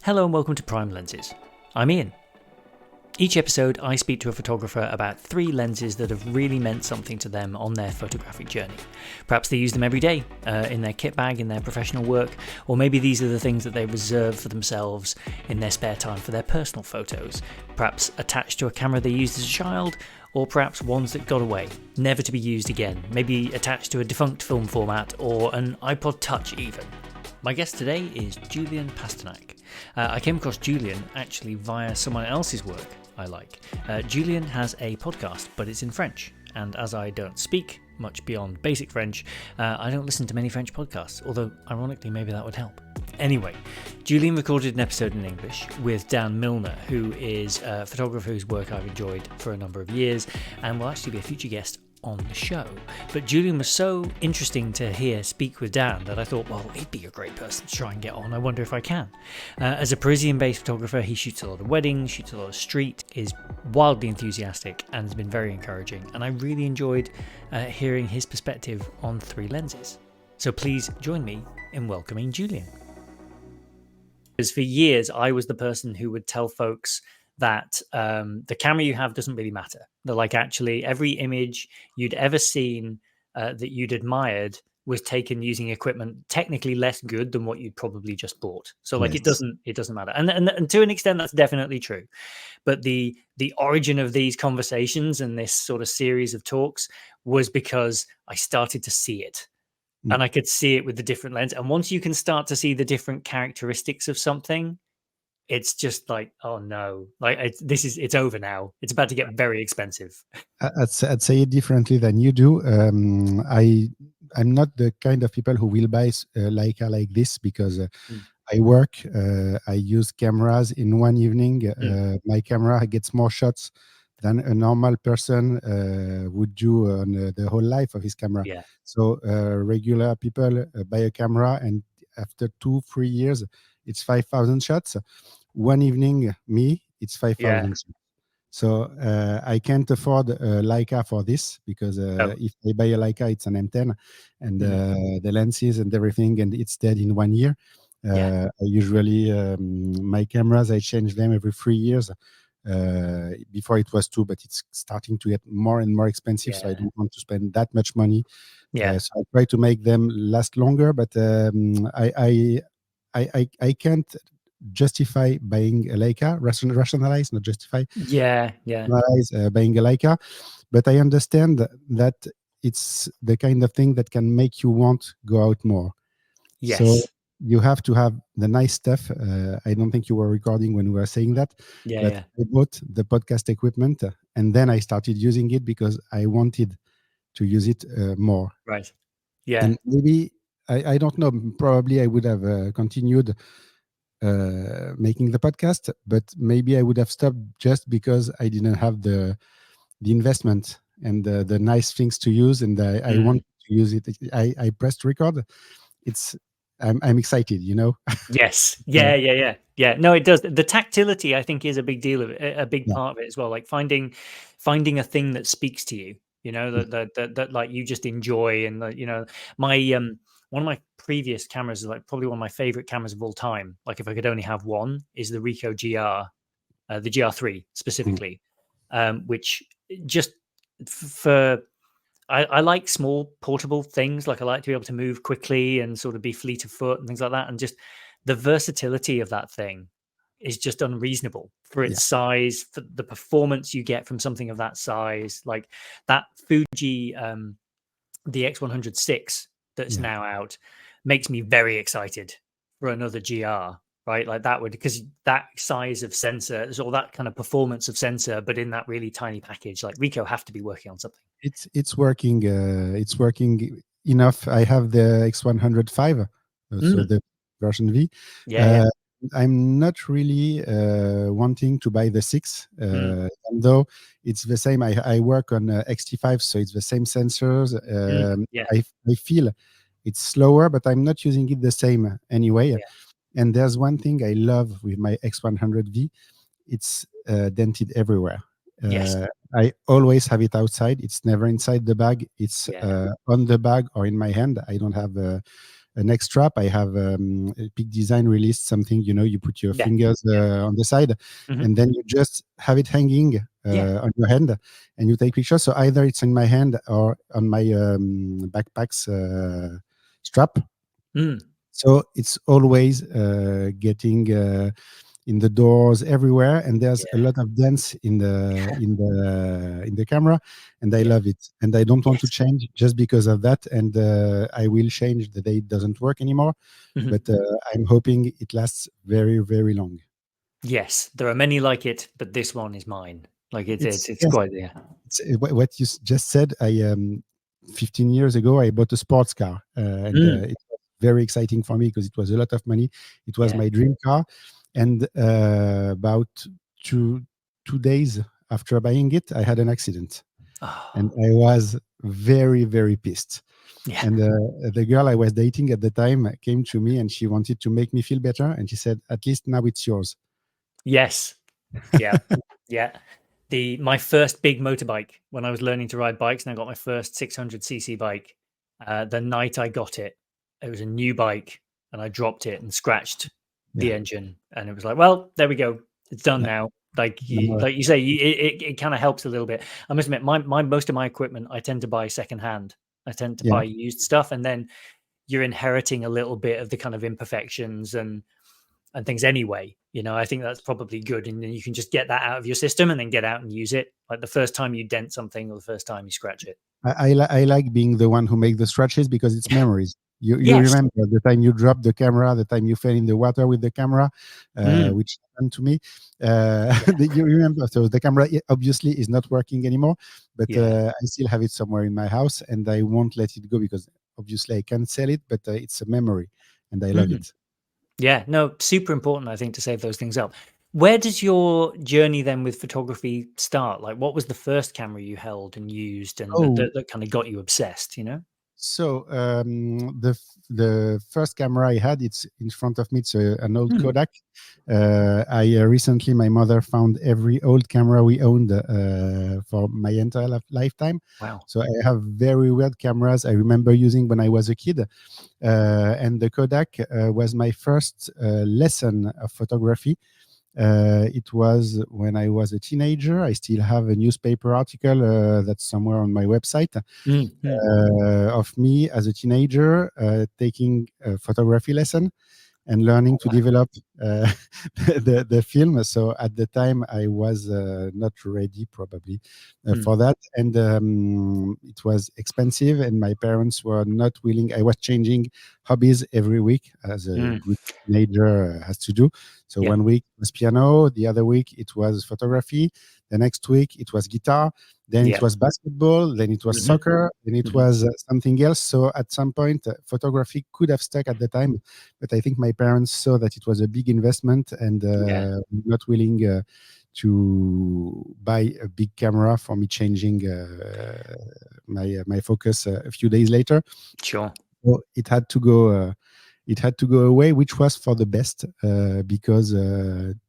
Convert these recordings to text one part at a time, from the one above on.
Hello and welcome to Prime Lenses. I'm Ian. Each episode I speak to a photographer about 3 lenses that have really meant something to them on their photographic journey. Perhaps they use them every day in their kit bag, in their professional work, or maybe these are the things that they reserve for themselves in their spare time for their personal photos. Perhaps attached to a camera they used as a child, or perhaps ones that got away, never to be used again, maybe attached to a defunct film format or an iPod Touch even. My guest today is Julien Pasternak. I came across Julien actually via someone else's work I like. Julien has a podcast, but it's in French, and as I don't speak much beyond basic French, I don't listen to many French podcasts, although ironically maybe that would help. Anyway, Julien recorded an episode in English with Dan Milner, who is a photographer whose work I've enjoyed for a number of years and will actually be a future guest on the show. But Julien was so interesting to hear speak with Dan that I thought, well, he'd be a great person to try and get on. I wonder if I can. As a Parisian-based photographer, he shoots a lot of weddings, shoots a lot of street, is wildly enthusiastic, and has been very encouraging. And I really enjoyed hearing his perspective on 3 lenses. So please join me in welcoming Julien. Because for years, I was the person who would tell folks that the camera you have doesn't really matter. That like actually every image you'd ever seen that you'd admired was taken using equipment technically less good than what you'd probably just bought. So like Yes. it doesn't matter. And to an extent that's definitely true. But the origin of these conversations and this sort of series of talks was because I started to see it. And I could see it with the different lens. And once you can start to see the different characteristics of something, it's just like, oh no, like it's over now. It's about to get very expensive. I'd say it differently than you do. I'm not the kind of people who will buy Leica like this because I work. I use cameras in one evening. My camera gets more shots than a normal person would do on the whole life of his camera. Yeah. So regular people buy a camera, and after 2-3 years, it's 5,000 shots. One evening, it's 5,000 shots. So I can't afford a Leica for this because if I buy a Leica, it's an M10 and the lenses and everything, and it's dead in 1 year. I usually, my cameras, I change them every 3 years. Before it was 2, but it's starting to get more and more expensive, so I don't want to spend that much money. So I try to make them last longer, but I can't justify buying a Leica, rationalize, not justify. Rationalize buying a Leica, but I understand that it's the kind of thing that can make you want go out more. Yes. So you have to have the nice stuff. I don't think you were recording when we were saying that. I bought the podcast equipment and then I started using it because I wanted to use it more. Right. Yeah. And maybe, I don't know, probably I would have continued making the podcast, but maybe I would have stopped just because I didn't have the investment and the nice things to use, and I want to use it. I pressed record. I'm excited, you know. Yes. Yeah. No, it does. The tactility, I think, is a big deal of it, a big part of it as well. Like finding a thing that speaks to you. You know, that like you just enjoy, and you know, my one of my previous cameras is like probably one of my favorite cameras of all time. Like if I could only have one, is the Ricoh GR, the GR3 specifically, which just for. I like small portable things. Like I like to be able to move quickly and sort of be fleet of foot and things like that. And just the versatility of that thing is just unreasonable for its size, for the performance you get from something of that size. Like that Fuji, the X100 that's now out makes me very excited for another GR. Right, like that would, because that size of sensor, or that kind of performance of sensor, but in that really tiny package, like Ricoh have to be working on something. It's working. It's working enough. I have the X105, so the version V. I'm not really wanting to buy the 6, even though it's the same. I work on XT5, so it's the same sensors. I feel it's slower, but I'm not using it the same anyway. And there's one thing I love with my X100V. It's dented everywhere. I always have it outside. It's never inside the bag. It's on the bag or in my hand. I don't have a neck strap. I have Peak Design released something, you put your Yeah. fingers on the side, Hmm. and then you just have it hanging Yeah. on your hand, and you take pictures. So either it's in my hand or on my backpack's strap. Mm. So it's always getting in the doors everywhere, and there's a Yeah. lot of dents in the camera, and I Yeah. love it, and I don't want to Yes. change just because of that, and I will change the day it doesn't work anymore, Hmm. but I'm hoping it lasts very, very long. Yes. There are many like it, but this one is mine. Like it's Yes, quite, yeah. what you just said. I 15 years ago I bought a sports car, and Mm. it was very exciting for me because it was a lot of money. It was Yeah. my dream car, and about two 2 days after buying it, I had an accident, and Oh, I was very, very pissed. yeah. And the girl I was dating at the time came to me, and she wanted to make me feel better, and she said, "At least now it's yours." Yes. Yeah. Yeah. My first big motorbike when I was learning to ride bikes, and I got my first 600cc bike. The night I got it, it was a new bike, and I dropped it and scratched the Yeah, engine, and it was like, well, there we go, it's done yeah. now. No, Like you say, it kind of helps a little bit. I must admit, my most of my equipment I tend to buy secondhand. I tend to yeah. buy used stuff, and then you're inheriting a little bit of the kind of imperfections and things anyway. I think that's probably good, and then you can just get that out of your system and then get out and use it. Like the first time you dent something or the first time you scratch it. I like being the one who make the scratches because it's memories. You Yes. remember the time you dropped the camera, the time you fell in the water with the camera, Mm, which happened to me. yeah. You remember. So the camera obviously is not working anymore, but Yeah. I still have it somewhere in my house, and I won't let it go because obviously I can't sell it, but it's a memory, and I love Mm, it. yeah. No, super important, I think, to save those things up. Where does your journey then with photography start? Like, what was the first camera you held and used, and Oh, that kind of got you obsessed? so the first camera I had, it's in front of me. It's an old Mm, Kodak. I recently, my mother found every old camera we owned for my entire lifetime. wow. So I have very weird cameras I remember using when I was a kid, and the Kodak was my first lesson of photography. It was when I was a teenager. I still have a newspaper article that's somewhere on my website Mm, mm. of me as a teenager taking a photography lesson and learning Oh, to wow. develop uh, the film. So at the time, I was not ready probably Mm, for that, and it was expensive, and my parents were not willing. I was changing hobbies every week, as a mm. good teenager has to do. So Yeah. one week it was piano, the other week it was photography, the next week it was guitar, then it Yeah. was basketball, then it was Hmm. soccer, then it Hmm. was something else. So at some point, photography could have stuck at the time, but I think my parents saw that it was a big investment and Yeah. not willing to buy a big camera for me changing my focus a few days later. Sure. So it had to go. It had to go away, which was for the best because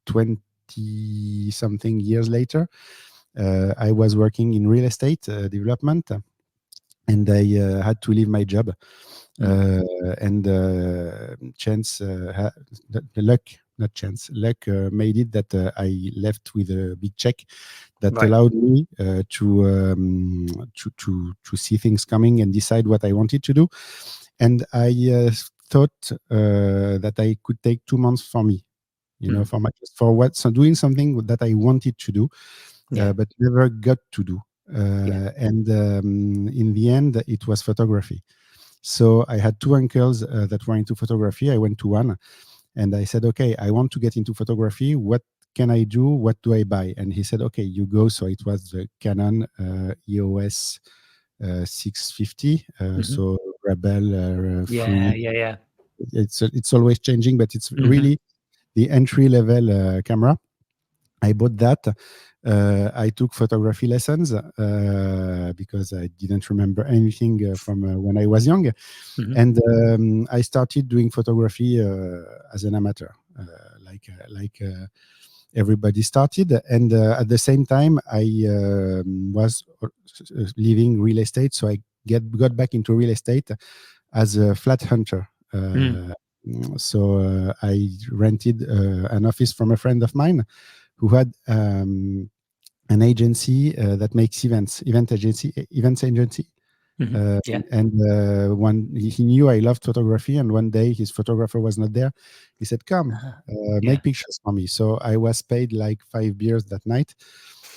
20 something years later, I was working in real estate development, and I had to leave my job. Mm. Uh, and chance, the luck, not chance, luck made it that I left with a big check that Right. allowed me to see things coming and decide what I wanted to do. And I thought that I could take 2 months for me, Mm. for my for what so doing something that I wanted to do, Yeah. but never got to do. Yeah. And in the end, it was photography. So I had two uncles that were into photography. I went to one and I said, okay, I want to get into photography. What can I do? What do I buy? And he said, okay, you go. So it was the Canon EOS 650. Hmm. So Rebel Yeah. 3. Yeah. Yeah. It's always changing, but it's Hmm. really the entry level camera. I bought that. I took photography lessons because I didn't remember anything from when I was young, Hmm. and I started doing photography as an amateur, like everybody started. And at the same time, I was leaving real estate, so I got back into real estate as a flat hunter. Mm. I rented an office from a friend of mine who had an agency that makes events agency. Hmm. Yeah. One he knew I loved photography, and one day his photographer was not there. He said, "Come, Uh-huh. make Yeah. pictures for me." So I was paid like 5 beers that night,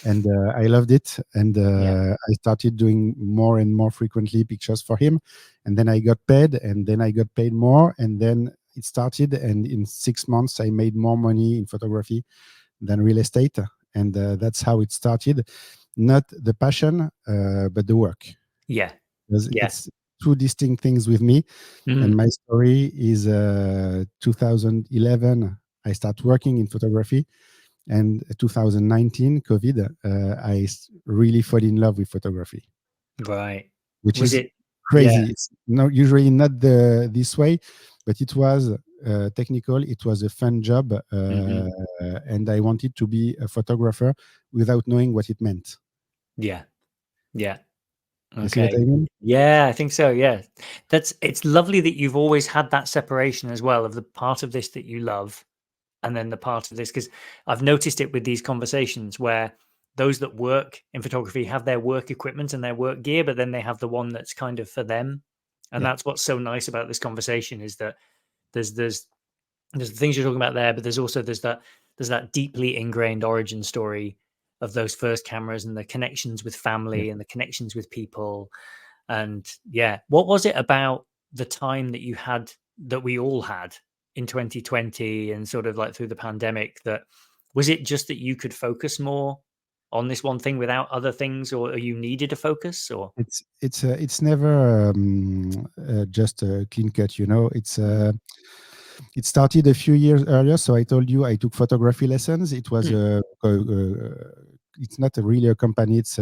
and I loved it. And Yeah. I started doing more and more frequently pictures for him, and then I got paid, and then I got paid more, and then it started. And in 6 months, I made more money in photography than real estate, and that's how it started. Not the passion, but the work, Yeah. because Yeah. it's two distinct things with me. And Mm. my story is 2011, I start working in photography, and 2019, COVID, really fall in love with photography, Right. which Was is it? Yeah. crazy. It's not usually not this way, but it was technical. It was a fun job, Hmm. and I wanted to be a photographer without knowing what it meant. Yeah. Yeah. You see what I Okay. mean? Yeah, I think so. Yeah. It's lovely that you've always had that separation as well of the part of this that you love and then the part of this, because I've noticed it with these conversations where those that work in photography have their work equipment and their work gear, but then they have the one that's kind of for them. And Yeah, that's what's so nice about this conversation is that there's there's there's the things you're talking about there, but there's that deeply ingrained origin story of those first cameras and the connections with yeah. family and the connections with people. And yeah, what was it about the time that you had that we all had in 2020 and sort of like through the pandemic, that was it just that you could focus more on this one thing without other things, or you needed a focus, or It's never just a clean cut. Mm, It started a few years earlier. So I told you I took photography lessons. It was mm, it's not really a company. It's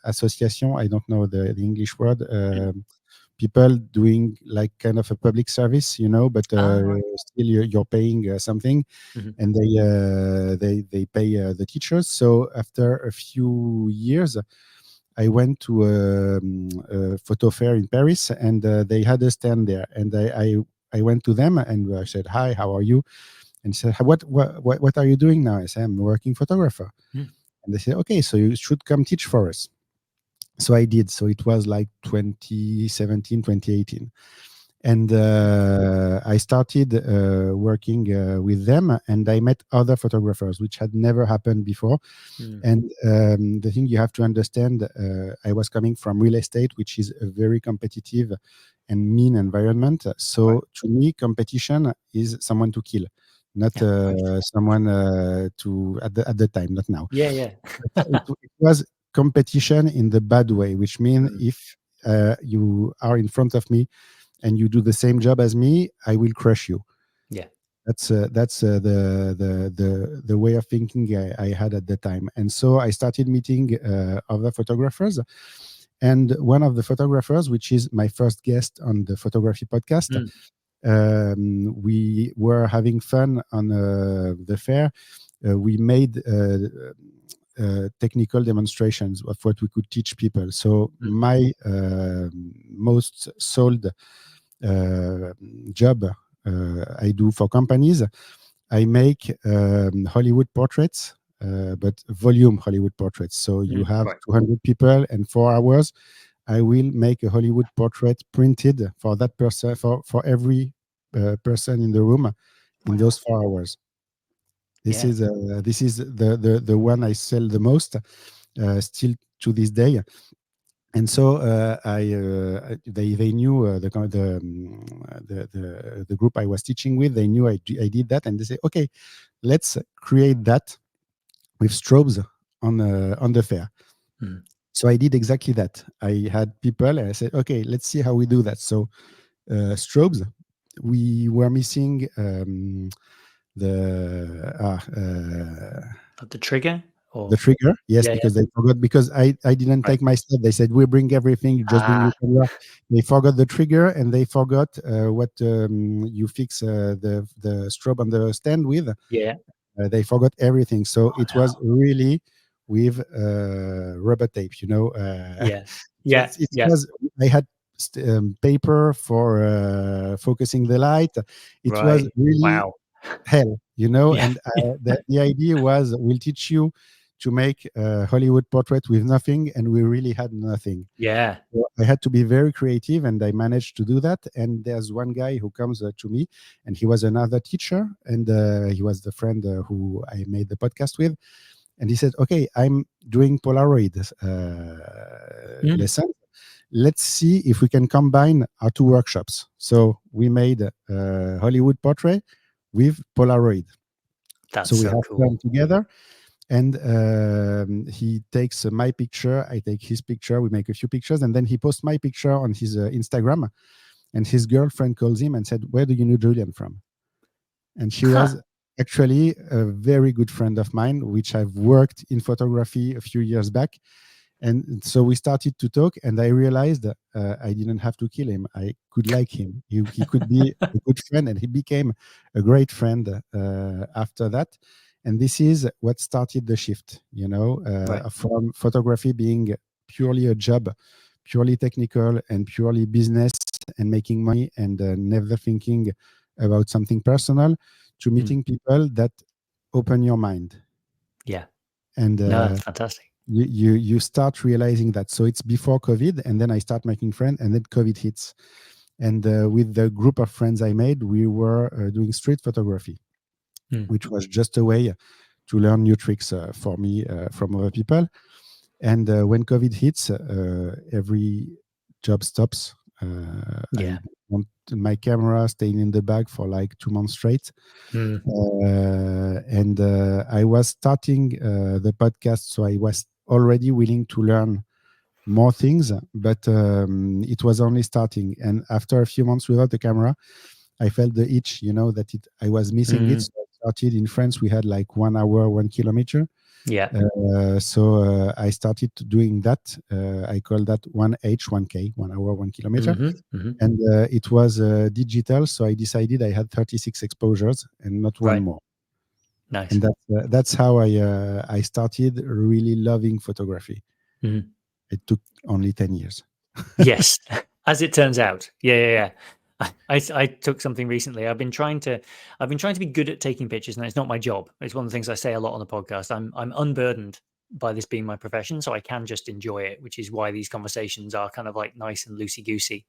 association. I don't know the English word. mm. People doing like kind of a public service, but Ah, right. still you're paying something, Mhm, and they pay the teachers. So after a few years, I went to a photo fair in Paris, and they had a stand there, and I went to them and I said, "Hi, how are you?" And he said, "What are you doing now?" I said, "I'm a working photographer." mm, And they said, "Okay, so you should come teach for us." So I did. So it was like 2017, 2018. And I started working with them, and I met other photographers, which had never happened before. mm. And the thing you have to understand, I was coming from real estate, which is a very competitive and mean environment. Right. So to me, competition is someone to kill, not Yeah. Right. someone to at the time, not now. Yeah. Yeah. It was competition in the bad way, which means Mm, if you are in front of me and you do the same job as me, I will crush you. yeah. That's the way of thinking I had at the time. And so I started meeting other photographers. And one of the photographers, which is my first guest on the photography podcast, Mm, we were having fun on the fair. We made technical demonstrations of what we could teach people. So mm. my most sold uh, job I do for companies, I make Hollywood portraits, but volume Hollywood portraits. So you Mm, have right. 200 people and 4 hours. I will make a Hollywood portrait printed for that person, for every person in the room in Wow. those 4 hours. Yeah. This is the one I sell the most still to this day. And so they knew the group I was teaching with. They knew I did that, and they say, okay, let's create that with strobes on the fair. Mm, So I did exactly that. I had people, and I said, okay, let's see how we do that. So strobes, we were missing the trigger, the or trigger. Yes, yeah. Yeah. because they forgot, because I didn't Right. take my stuff. They said, we bring everything, you just bring Ah. your camera. They forgot the trigger, and they forgot what you fix the strobe on the stand with. Yeah. They forgot everything. So Oh it no. was really with rubber tape, Yeah. so Yeah. it Yeah. was, I had paper for focusing the light. It was Right. really Wow. hell, you know. Yeah. And the idea was, we'll teach you to make a Hollywood portrait with nothing, and we really had nothing. Yeah. So I had to be very creative, and I managed to do that. And there's one guy who comes to me, and he was another teacher, and he was the friend who I made the podcast with. And he said, "Okay, I'm doing Polaroid Mm. lesson. Let's see if we can combine our two workshops." So we made Hollywood portrait with Polaroid. That's So we so have cool. them together, and he takes my picture, I take his picture, we make a few pictures, and then he posts my picture on his Instagram. And his girlfriend calls him and said, "Where do you know Julian from?" And she Huh. was actually a very good friend of mine, which I've worked in photography a few years back. And so we started to talk, and I realized I didn't have to kill him. I could like him. He could be a good friend, and he became a great friend after that. And this is what started the shift, Right. from photography being purely a job, purely technical, and purely business, and making money, and never thinking about something personal, to Mm. meeting people that open your mind. Yeah. And No, that's fantastic. you start realizing that. So it's before COVID, and then I start making friends, and then COVID hits. And with the group of friends I made, we were doing street photography, Mm. which was just a way to learn new tricks for me from other people. And when COVID hits, every job stops. I Yeah. want my camera staying in the bag for like 2 months straight. Mm. And I was starting the podcast, so I was already willing to learn more things, but it was only starting. And after a few months without the camera, I felt the itch, that I was missing it. Mm. So I started in France. We had like 1 hour, 1 kilometer. Yeah. So I started doing that. I call that 1H, 1K, 1 hour, 1 kilometer. Hmm. Hmm. And it was digital. So I decided I had 36 exposures and not one Right. more. Nice. And that's how I started really loving photography. Mhm. It took only 10 years. Yes, as it turns out. Yeah, yeah, yeah. I took something recently. I've been trying to be good at taking pictures, and it's not my job. It's one of the things I say a lot on the podcast. I'm unburdened by this being my profession, so I can just enjoy it, which is why these conversations are kind of like nice and loosey goosey.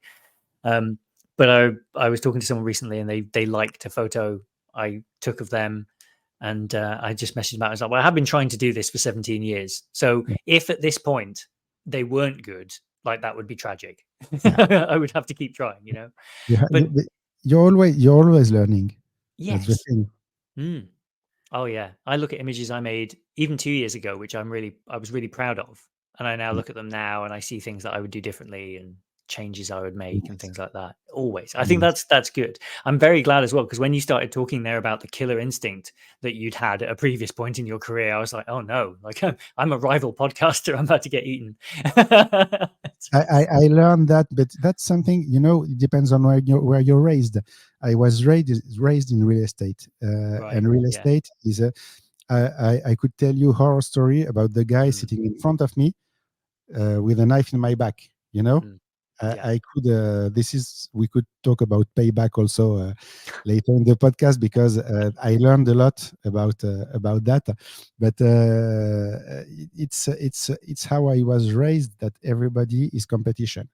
Um, but I was talking to someone recently, and they liked a photo I took of them, and I just messaged them out. I was like, "Well, I have been trying to do this for 17 years. So Yeah. if at this point they weren't good, like that would be tragic. Yeah. I would have to keep trying, you know." You ha- But you- but you're always learning. That's the yes. thing. Mm. Oh yeah, I look at images I made even 2 years ago, which I was really proud of, and I now Yeah. look at them now and I see things that I would do differently and changes I would make and Yes. things like that. Always, I think Yes. that's good. I'm very glad as well, because when you started talking there about the killer instinct that you'd had at a previous point in your career, I was like, oh no, like I'm a rival podcaster. I'm about to get eaten. I learned that, but that's something, it depends on where you're raised. I was raised in real estate, Right. and real Yeah. estate is a. I could tell you horror story about the guy Mm, sitting in front of me with a knife in my back. You know, mm, I, yeah. I could. This is we could talk about payback also later in the podcast, because I learned a lot about that. But it's how I was raised, that everybody is competition.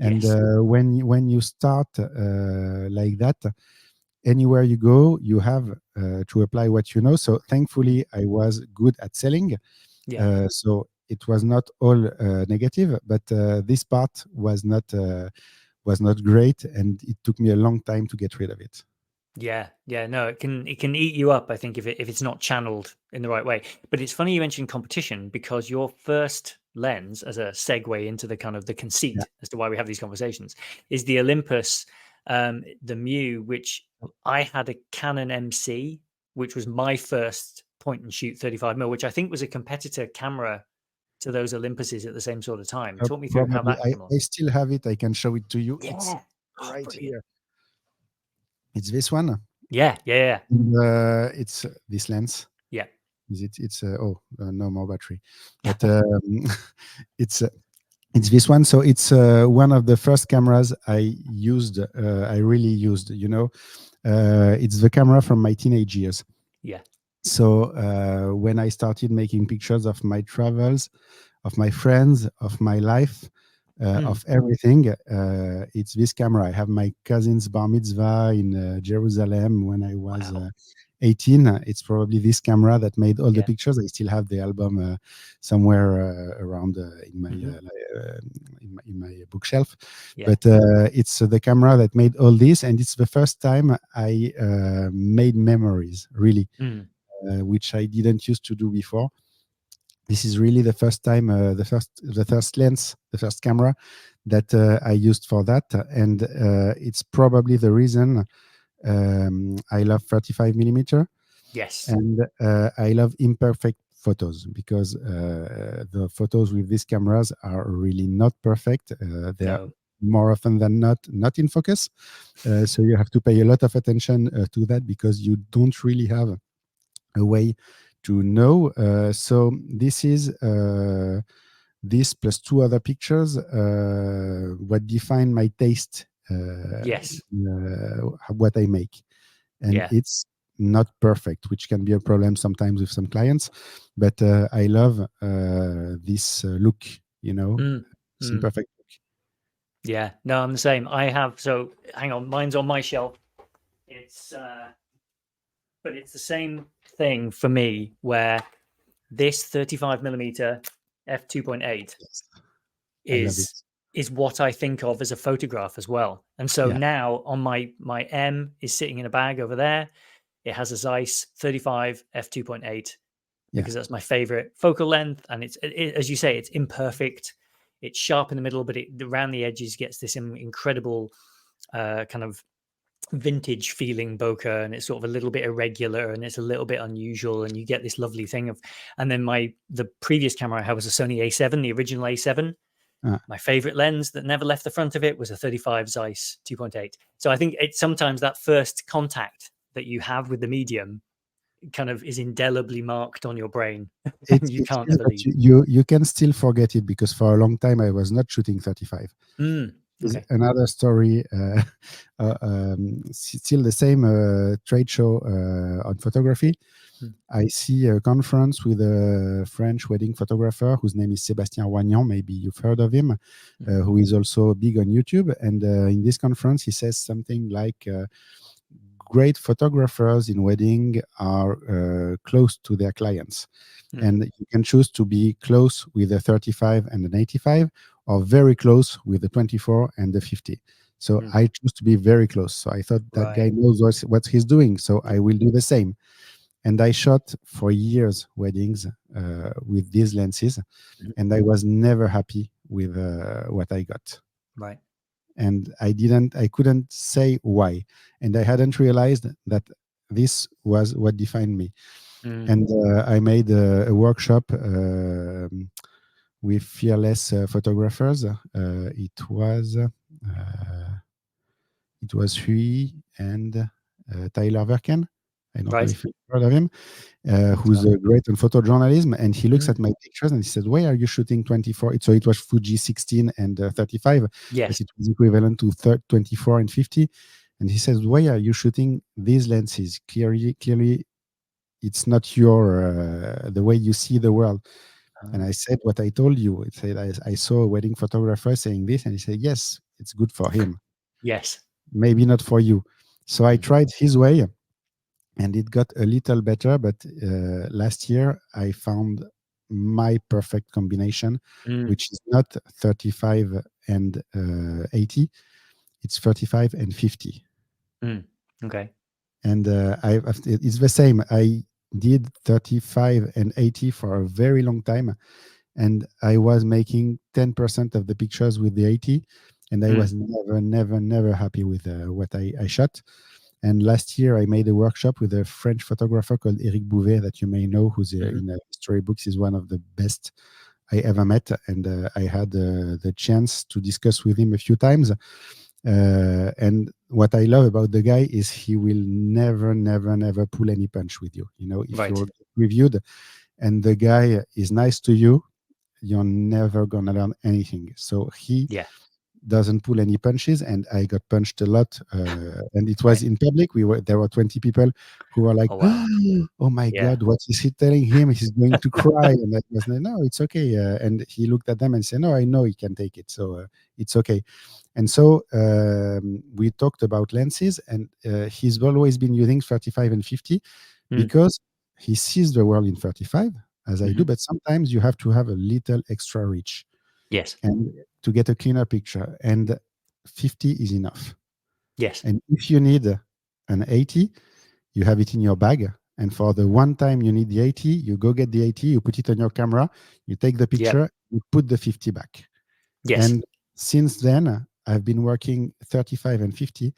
And Yes. when you start like that, anywhere you go, you have to apply what you know. So Mm, thankfully, I was good at selling. yeah. So it was not all negative, but this part was not great, and it took me a long time to get rid of it. Yeah, yeah, no, it can eat you up, I think, if it's not channeled in the right way. But it's funny you mentioned competition, because your first lens, as a segue into the kind of the Yeah. conceit as to why we have these conversations, is the Olympus, the Mu, which I had a Canon MC, which was my first point and shoot 35mm, which I think was a competitor camera to those Olympuses at the same sort of time. Talk me through how Probably that I, came on. I still have it. I can show it to you. It's Yeah. Oh, right brilliant. here. It's this one. Yeah, yeah, yeah, And, it's this lens. Is it? It's no more battery, yeah. but it's It's this one. So it's one of the first cameras I used. I really used. It's the camera from my teenage years. Yeah. So when I started making pictures of my travels, of my friends, of my life, Mm. of everything, it's this camera. I have my cousin's bar mitzvah in Jerusalem when I was Wow. 18. It's probably this camera that made all the Yeah. pictures. I still have the album somewhere around Hmm. in my bookshelf. Yeah. But it's the camera that made all this, and it's the first time I made memories, really, Mm. which I didn't used to do before. This is really the first time, the first lens, the first camera that I used for that, and it's probably the reason I love 35 millimeter, Yes. and I love imperfect photos because the photos with these cameras are really not perfect. They are No. more often than not in focus, so you have to pay a lot of attention to that because you don't really have a way to know. So this is this plus two other pictures what define my taste, Yes. what I make, and Yeah. it's not perfect, which can be a problem sometimes with some clients. But I love this look, Mm. this Mm. imperfect look. Yeah. No, I'm the same. I have, so hang on, mine's on my shelf. It's but it's the same thing for me where this 35 millimeter f2.8 Yes, I love is it. is what I think of as a photograph as well. And so Yeah, now on my M is sitting in a bag over there. It has a Zeiss 35 f2.8 yeah, because that's my favorite focal length, and as you say, it's imperfect. It's sharp in the middle, but it around the edges gets this incredible kind of vintage feeling bokeh, and it's sort of a little bit irregular and it's a little bit unusual, and you get this lovely thing of. And then the previous camera I had was a Sony A7, the original A7. uh, My favorite lens that never left the front of it was a 35 Zeiss 2.8. So I think it's sometimes that first contact that you have with the medium kind of is indelibly marked on your brain and you it can't is, ever but leave. you can still forget it because for a long time I was not shooting 35. Mm, Is okay. another story. Still the same trade show on photography. Mm, I see a conference with a French wedding photographer whose name is Sébastien Roignan. Maybe you've heard of him, mhm, who is also big on YouTube. And in this conference, he says something like, "Great photographers in wedding are close to their clients, mm, and you can choose to be close with a 35 and an 85, or very close with the 24 and the 50." So mm. I choose to be very close. So I thought that Right. guy knows what he's doing, so I will do the same. And I shot for years weddings with these lenses, Mhm. and I was never happy with what I got. Right. And I couldn't say why. And I hadn't realized that this was what defined me. Mm, And I made a workshop with fearless photographers. It was Hui and Tyler Verken. I don't know right. if you've heard of him, Rings a who's bell. great on photojournalism. And he looks Mm, at my pictures and he said, "Why are you shooting 24?" So it was Fuji 16 and 35, yes. but it was equivalent to 24 and 50. And he says, "Why are you shooting these lenses? Clearly, it's not your the way you see the world." And Uh, I said, "What I told you." It said, I saw a wedding photographer saying this, and he said, "Yes, it's good for him, yes. maybe not for you." So I Mhm. tried his way, and it got a little better. But last year, I found my perfect combination, Mm, which is not 35 and 80, it's 35 and 50. mm. Okay. And it's the same. I did 35 and 80 for a very long time, and I was making 10% of the pictures with the 80, and I Mm, was never, never, never happy with what I shot. And last year, I made a workshop with a French photographer called Eric Bouvet, that you may know, who's mhm, in storybooks, is one of the best I ever met. And I had the chance to discuss with him a few times. And what I love about the guy is he will never, never, never pull any punch with you. If right. you're reviewed and the guy is nice to you, you're never gonna learn anything. So he Yeah. doesn't pull any punches, and I got punched a lot, and it was Right. in public. There were 20 people who were like, Oh wow. oh my Yeah. god, what is he telling him? He's going to cry. And I was like, no, it's okay. And he looked at them and said, no, I know he can take it, so it's okay. And so we talked about lenses, and he's always been using 35 and 50 Mm. because he sees the world in 35 as I Hmm. do, but sometimes you have to have a little extra reach Yes. and to get a cleaner picture. And 50 is enough. Yes. And if you need an 80, you have it in your bag. And for the one time you need the 80, you go get the 80, you put it on your camera, you take the Yep. picture, you put the 50 back. Yes. And since then, I've been working 35 and 50.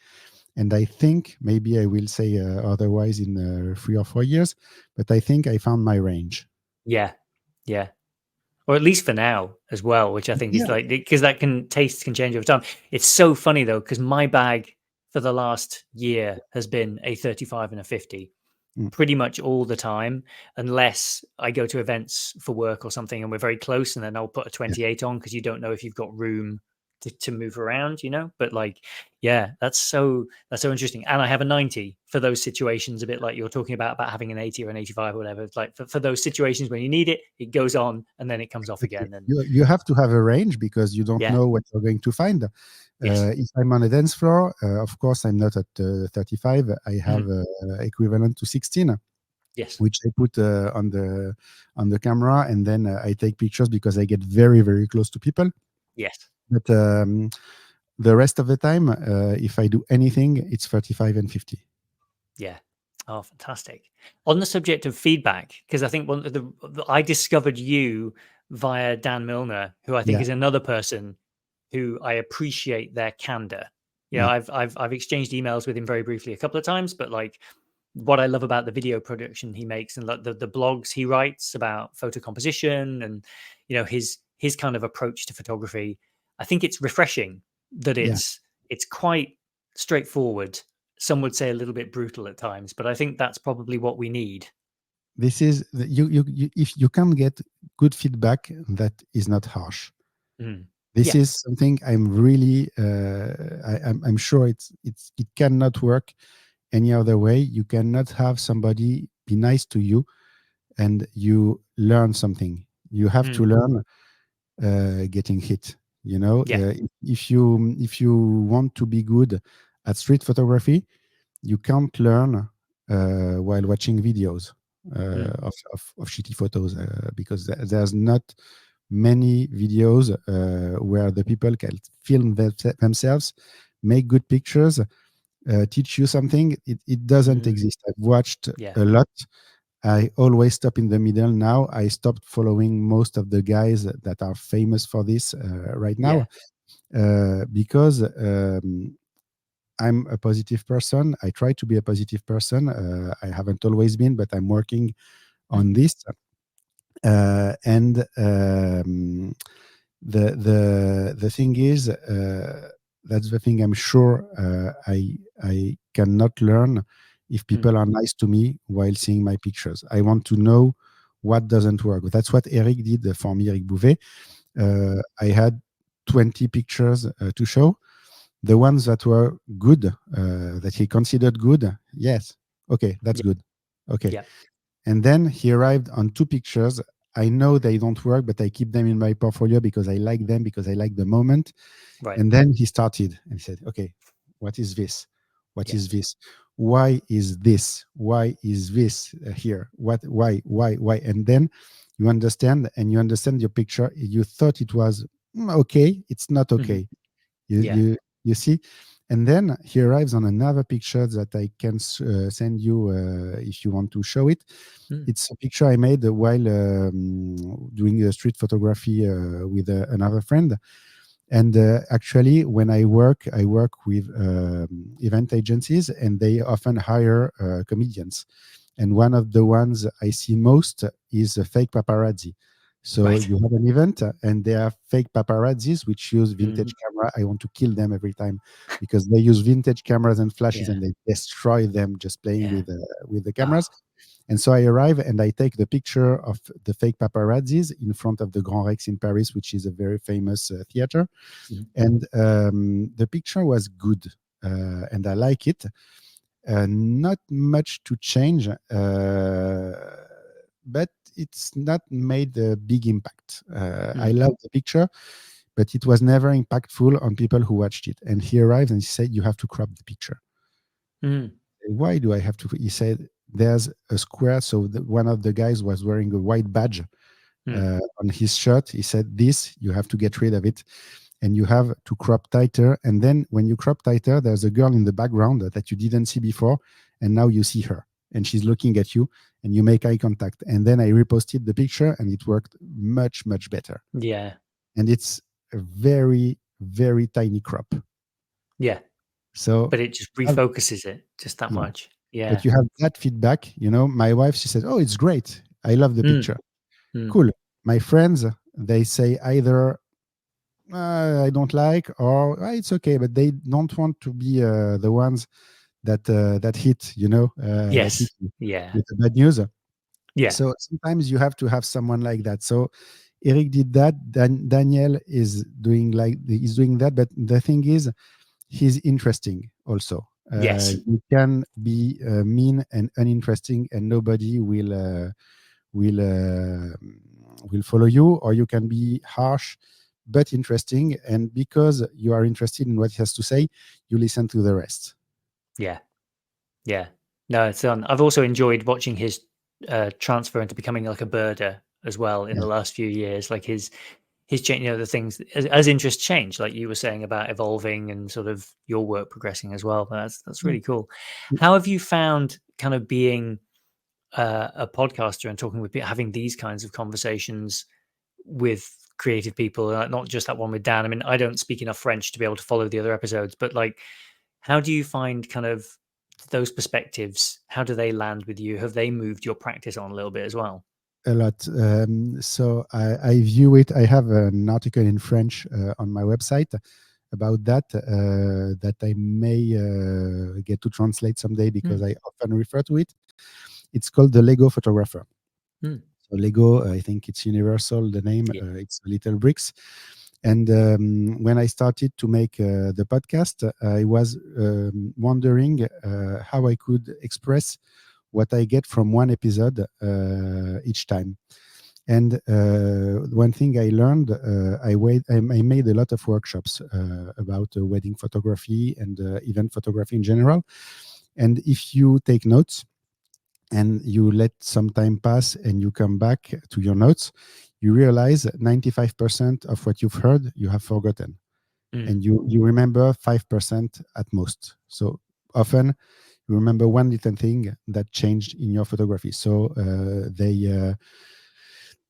And I think maybe I will say otherwise in 3 or 4 years, but I think I found my range. Yeah. Yeah. Or at least for now as well, which I think is Yeah. like, because that can taste can change over time. It's so funny though, because my bag for the last year has been a 35 and a 50 Mm, pretty much all the time, unless I go to events for work or something and we're very close, and then I'll put a yeah. 28 on because you don't know if you've got room to move around, you know. But like, yeah, that's so interesting. And I have a 90 for those situations, a bit like you're talking about having an 80 or an 85 or whatever. It's like for those situations when you need it, it goes on and then it comes off Exactly. again. And You have to have a range because you don't yeah, know what you're going to find. yes, If I'm on a dance floor, of course, I'm not at 35. I have mhm, equivalent to 16, yes, which I put on the camera, and then I take pictures because I get very very close to people. yes. But the rest of the time, if I do anything, it's 35 and 50. Yeah. Oh, fantastic. On the subject of feedback, because I think I discovered you via Dan Milner, who I think Yeah, is another person who I appreciate their candor. You know, yeah, I've exchanged emails with him very briefly a couple of times, but like what I love about the video production he makes and like the blogs he writes about photo composition and his kind of approach to photography, I think it's refreshing that yeah. it's quite straightforward. Some would say a little bit brutal at times, but I think that's probably what we need. This is if you can get good feedback that is not harsh. Mm. This Yeah. is something I'm really I'm sure it cannot work any other way. You cannot have somebody be nice to you and you learn something. You have to Mm. learn getting hit. You know, Yeah. if you want to be good at street photography, you can't learn while watching videos Mm. of shitty photos because there's not many videos where the people can film themselves, make good pictures, teach you something. It doesn't Mm. exist. I've watched Yeah. a lot. I always stop in the middle now. I stopped following most of the guys that are famous for this right Yeah. now because I'm a positive person. I try to be a positive person. I haven't always been, but I'm working on Hmm. this. And the thing is, that's the thing. I'm sure I cannot learn if Mm. people are nice to me while seeing my pictures. I want to know what doesn't work. That's what Eric did for me, Eric Bouvet. Mm. I had 20 pictures to show. The ones that were good, that he considered good, yes, okay, that's Yeah. good. Okay. Yeah. And then he arrived on two pictures. I know they don't work, but I keep them in my portfolio because I like them, because I like the moment. Right. And then he started and he said, okay, what is this? What Yeah. is this? Why is this? Why is this here? Why? And then you understand your picture. You thought it was okay. It's not Hmm. okay. You, Yeah. you, you see? And then he arrives on another picture that I can send you if you want to show it. Mm. It's a picture I made while doing street photography with another friend. And actually, when I work with event agencies, and they often hire comedians. And one of the ones I see most is a fake paparazzi. So Right. you have an event, and there are fake paparazzis which use Mm, vintage camera. I want to kill them every time because they use vintage cameras and flashes, yeah. and they destroy them just playing Yeah. with the Oh. cameras. And so I arrive and I take the picture of the fake paparazzis in front of the Grand Rex in Paris, which is a very famous theater. Mhm. And the picture was good, and I like it. Not much to change, but it's not made a big impact. I Mm, love the picture, but it was never impactful on people who watched it. And he arrived and he said, "You have to crop the picture." mm, Why do I have to? He said, "There's a square." So one of the guys was wearing a white badge mm. on his shirt. He said, "This, you have to get rid of it, and you have to crop tighter. And then when you crop tighter, there's a girl in the background that you didn't see before, and now you see her, and she's looking at you, and you make eye contact." And then I reposted the picture, and it worked much, much better. Yeah. And it's a very, very tiny crop. Yeah. So But it just have, refocuses it just that yeah, much. Yeah. but you have that feedback. My wife, she says, "Oh, it's great. I love the Mm, picture." mm. Cool. My friends, they say either I don't like, or it's okay, but they don't want to be the ones that hit, that hit Yes. you Yeah. with the bad news. Yeah. So sometimes you have to have someone like that. So Eric did that. Daniel is doing that, but the thing is, he's interesting also. Yes. You can be mean and uninteresting, and nobody will uh, will follow you, or you can be harsh but interesting, and because you are interested in what he has to say, you listen to the rest. Yeah. Yeah. No, it's I've also enjoyed watching his transfer into becoming like a birder as well in Yeah. the last few years. Like his change, the things as interests change, like you were saying about evolving and sort of your work progressing as well. That's Mm. really cool. How have you found kind of being a podcaster and talking with people, having these kinds of conversations with creative people, not just that one with Dan? I mean, I don't speak enough French to be able to follow the other episodes, but like, how do you find kind of those perspectives? How do they land with you? Have they moved your practice on a little bit as well? A lot. So I view it. I have an article in French on my website about that I may get to translate someday because Mm, I often refer to it. It's called the Lego photographer. mm, So Lego, I think it's universal. The name, yeah. it's little bricks. And when I started to make the podcast, I was wondering how I could express what I get from one episode each time. And one thing I learned, I made a lot of workshops about wedding photography and event photography in general. And if you take notes, and you let some time pass and you come back to your notes, you realize 95% of what you've heard you have forgotten, Mm, and you remember 5% at most. So often you remember one little thing that changed in your photography. So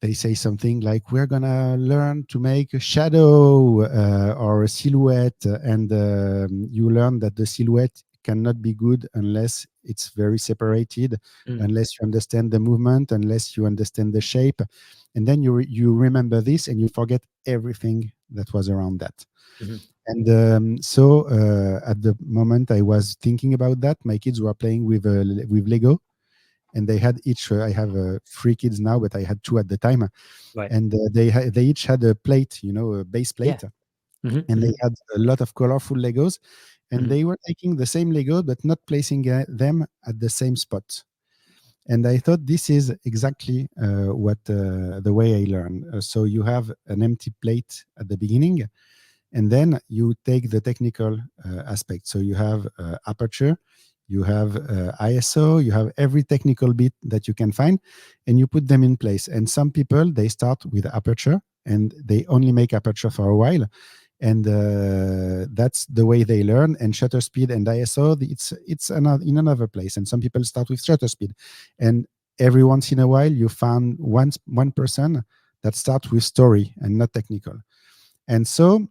they say something like, "We're gonna learn to make a shadow or a silhouette," and you learn that the silhouette cannot be good unless it's very separated, mm, unless you understand the movement, unless you understand the shape, and then you remember this and you forget everything that was around that. mhm, And so at the moment I was thinking about that, my kids were playing with Lego, and they had each. I have three kids now, but I had two at the time, right. and they each had a plate, a base Yeah. plate, Mhm, and they mhm, had a lot of colorful Legos, and mhm, they were taking the same Lego but not placing them at the same spot. And I thought this is exactly what the way I learn. So you have an empty plate at the beginning, and then you take the technical aspect. So you have aperture, you have ISO, you have every technical bit that you can find, and you put them in place. And some people, they start with aperture and they only make aperture for a while, and that's the way they learn. And shutter speed and ISO, it's another in another place. And some people start with shutter speed, and every once in a while you found one person that starts with story and not technical. And so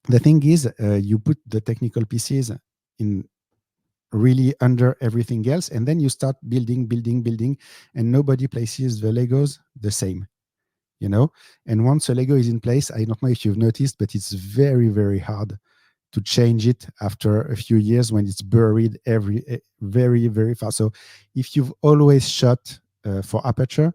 the thing is, you put the technical pieces in really under everything else, and then you start building, and nobody places the Legos the same. you know. And once a Lego is in place, I don't know if you've noticed, but it's very, very hard to change it after a few years when it's buried very, very fast. So if you've always shot for aperture,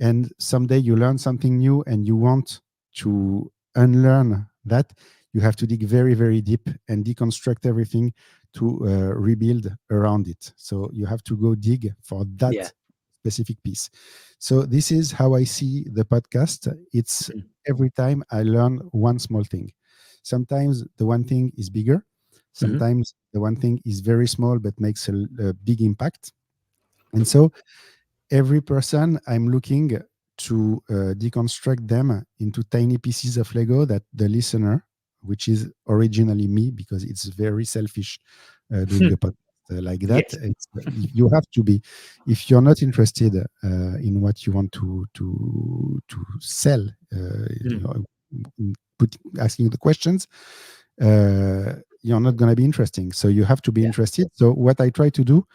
and someday you learn something new and you want to unlearn that, you have to dig very, very deep and deconstruct everything to rebuild around it. So you have to go dig for Yeah. that specific piece. So this is how I see the podcast. It's Mm. every time I learn one small thing. Sometimes the one thing is bigger, Mhm. sometimes the one thing is very small but makes a big impact. And so every person, I'm looking to deconstruct them into tiny pieces of Lego that the listener, which is originally me, because it's very selfish doing a podcast like that. Yes. You have to be. If you're not interested in what you want to sell, you Mm. know, asking the questions, you're not going to be interesting. So you have to be Yeah. interested. So what I try to do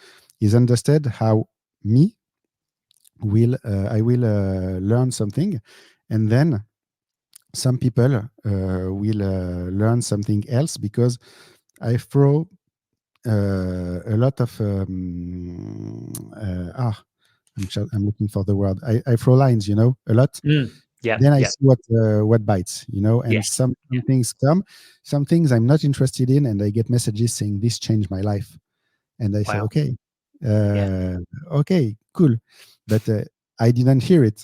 is understand how me I will learn something, and then some people will learn something else, because I throw a lot of I'm looking for the word. I throw lines, a lot. Mm. Yeah. Then I Yeah. see what bites, and Yes. some things come, some things I'm not interested in, and I get messages saying this changed my life, and I say, Wow. okay, Yeah. uh, okay, cool, but I didn't hear it.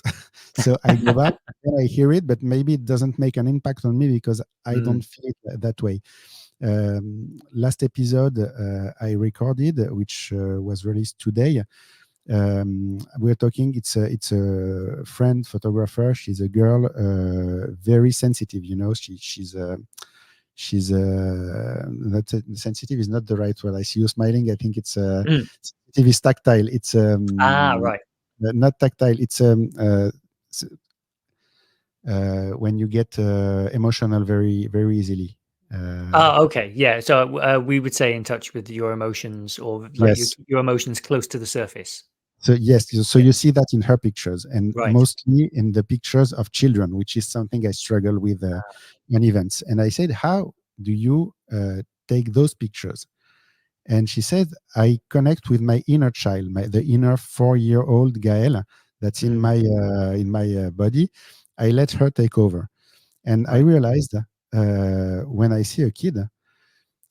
So I go back and I hear it, but maybe it doesn't make an impact on me because I don't Mm. feel it that way. Last episode I recorded, which was released today. We're talking. It's a friend photographer. She's a girl, very sensitive. She's not sensitive is not the right word. I see you smiling. I think it's Mm. sensitive is tactile. It's Right. not tactile. It's when you get emotional very, very easily. Okay. Yeah. So we would say in touch with your emotions, or like you Yes. keep your emotions close to the surface. So yes, so Yeah. you see that in her pictures, and Right. mostly in the pictures of children, which is something I struggle with on events. And I said, how do you take those pictures? And she said, I connect with my inner child, the inner 4-year-old Gael that's in Mm. my body. I let her take over, and I Right. realized when I see a kid,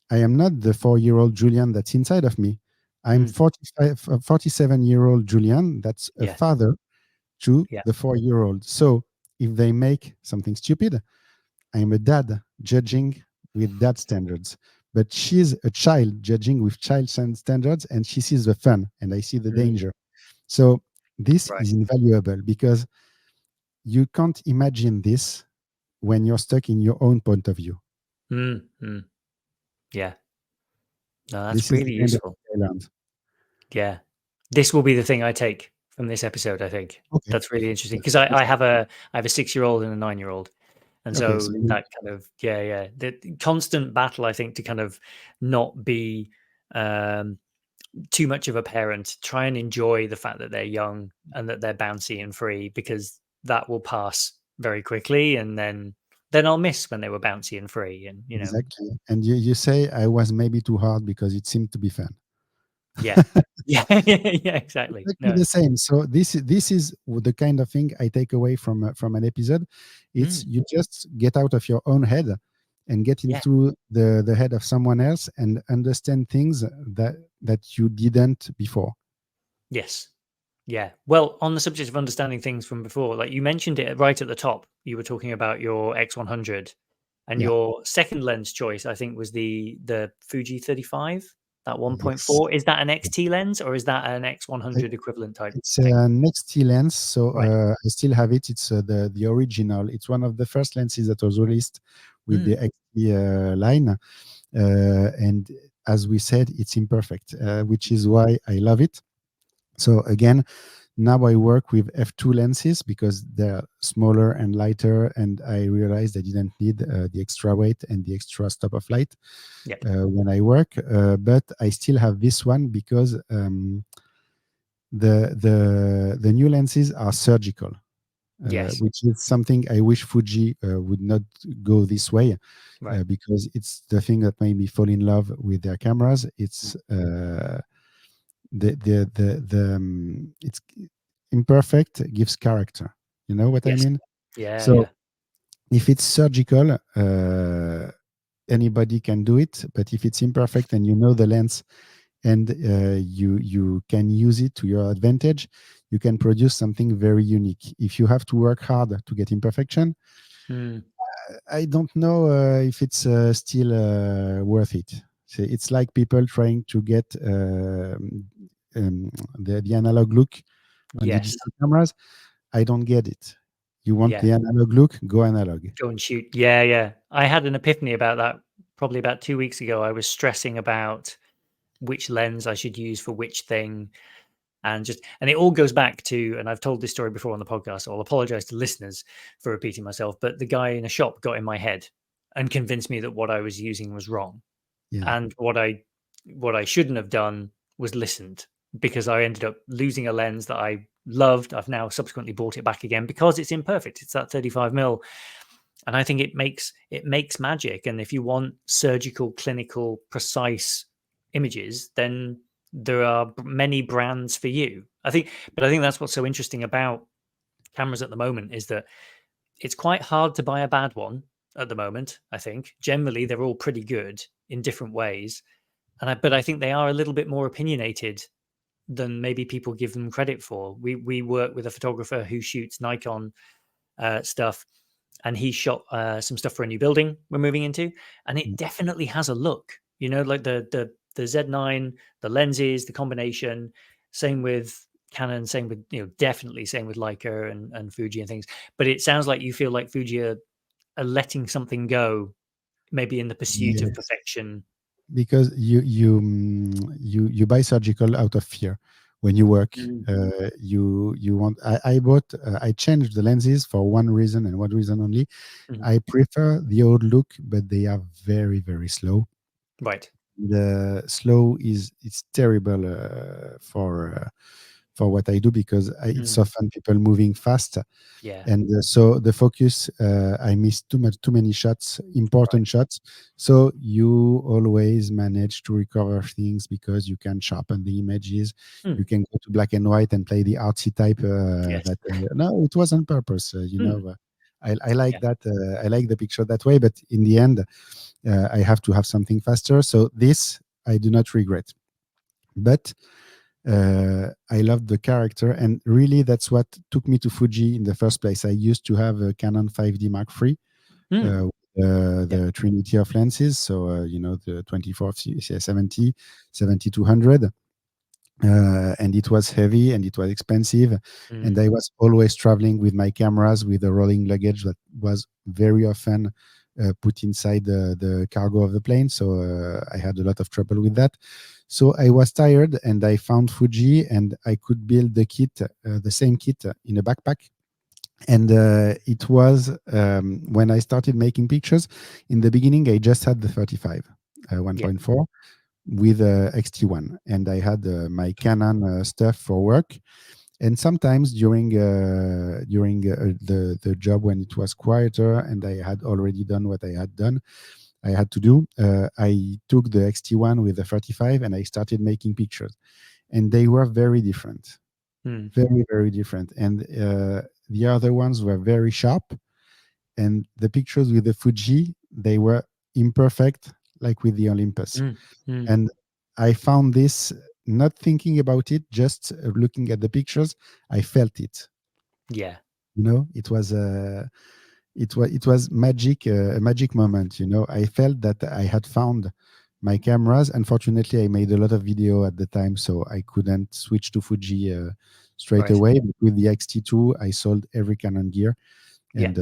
I am not the 4-year-old Julien that's inside of me. I'm Mm. 47-year-old Julien that's a Yeah. father to Yeah. the 4-year-old. So if they make something stupid, I'm a dad judging with dad standards. But she's a child judging with child standards, and she sees the fun, and I see the Mm. danger. So this Right. is invaluable, because you can't imagine this when you're stuck in your own point of view. Mm. Mm. Yeah. No, that's This is the really kind of useful. thing I learned. Yeah. This will be the thing I take from this episode, I think. Okay. That's really interesting because That's I have a 6-year-old and a 9-year-old. And okay. so So that kind of yeah, the constant battle, I think, to kind of not be um too much of a parent, try and enjoy the fact that they're young and that they're bouncy and free, because that will pass very quickly, and then I'll miss when they were bouncy and free, and exactly. And you say I was maybe too hard because it seemed to be fun. yeah. Yeah. Yeah, exactly. Exactly No. the same. So this is the kind of thing I take away from an episode. It's Mm, you just get out of your own head and get yeah. into the head of someone else and understand things that you didn't before. Yes. Yeah. Well, on the subject of understanding things from before, like you mentioned it right at the top, you were talking about your X100, and Yeah. your second lens choice, I think, was the Fuji 35, that Yes. 1.4. Is that an XT lens, or is that an I- X100 equivalent type It's thing? an XT lens, so Right. I still have it. It's the original. It's one of the first lenses that was released with the Mm, XT line. And as we said, it's imperfect, which is why I love it. So again, now I work with f2 lenses because they're smaller and lighter, and I realized I didn't need the extra weight and the extra stop of light yep. when I work. But I still have this one because the new lenses are surgical. Yes. which is something I wish Fuji would not go this way, Right. because it's the thing that made me fall in love with their cameras. Mm. It's it's imperfect gives character. You know what I Yes. mean? Yeah. So Yeah. if it's surgical, anybody can do it. But if it's imperfect and you know the lens, and you can use it to your advantage, you can produce something very unique. If you have to work hard to get imperfection, Mm. I don't know if it's still worth it. So it's like people trying to get the analog look on Yes. digital cameras. I don't get it. You want Yeah. the analog look? Go analog. Go and shoot. Yeah. Yeah. I had an epiphany about that probably about 2 weeks ago. I was stressing about which lens I should use for which thing. And it all goes back to, and I've told this story before on the podcast, so I'll apologize to listeners for repeating myself, but the guy in a shop got in my head and convinced me that what I was using was wrong. Yeah. And what I shouldn't have done was listened, because I ended up losing a lens that I loved. I've now subsequently bought it back again because it's imperfect. It's that 35 mil. And I think it makes magic. And if you want surgical, clinical, precise images, then there are many brands for you. But I think that's what's so interesting about cameras at the moment, is that it's quite hard to buy a bad one at the moment. I think generally they're all pretty good in different ways, but I think they are a little bit more opinionated than maybe people give them credit for. We work with a photographer who shoots Nikon stuff, and he shot some stuff for a new building we're moving into, and it Mm. definitely has a look. Like the Z9, the lenses, the combination. Same with Canon. Same with definitely same with Leica and Fuji and things. But it sounds like you feel like Fuji are letting something go, maybe in the pursuit of Yes. perfection. Because you buy surgical out of fear. When you work, Mm. you want. I bought. I changed the lenses for one reason and one reason only. Mhm. I prefer the old look, but they are very very slow. Right. The slow is it's terrible for what I do, because it's Mm. often people moving fast, Yeah. and so the focus, I miss too many shots, Right. important shots. So you always manage to recover things because you can sharpen the images. You Mm. can go to black and white and play the artsy type, Yes. that no, it was on purpose, Mm. I like Yeah. that, I like the picture that way, but in the end, I have to have something faster. So this I do not regret. But I loved the character, and really that's what took me to Fuji in the first place. I used to have a Canon 5D Mark III, Mm. Yeah. the Trinity of lenses, so the 24 70, 70-200, and it was heavy and it was expensive, and Mm. I was always traveling with my cameras with a rolling luggage that was very often put inside the cargo of the plane, so I had a lot of trouble with that. So I was tired, and I found Fuji, and I could build the same kit in a backpack. And it was when I started making pictures. In the beginning, I just had the 35 Yeah. 1.4 with XT1, and I had my Canon stuff for work. And sometimes during the job, when it was quieter and I had already done what I had to do, I took the XT1 with the 35 and I started making pictures, and they were very different, Mm. very very different. And the other ones were very sharp, and the pictures with the Fuji, they were imperfect, like with the Olympus. Mm. Mm. And I found this, not thinking about it, just looking at the pictures, I felt it. Yeah. It was magic, a magic moment. I felt that I had found my cameras. Unfortunately, I made a lot of video at the time, so I couldn't switch to Fuji straight Right. away. But with the XT2, I sold every Canon gear, Yeah.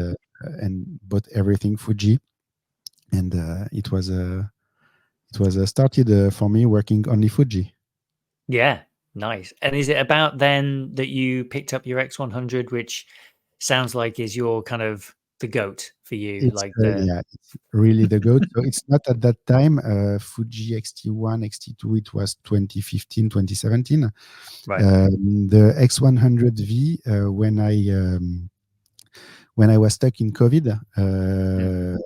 and bought everything Fuji. And it was started for me working only Fuji. Yeah. Nice. And is it about then that you picked up your X100, which sounds like is your kind of the goat for you, It's like the yeah, it's really the goat. So it's not at that time Fuji XT1, XT2. It was 2015, 2017. right. The X100V, when I when I was stuck in COVID, Mm.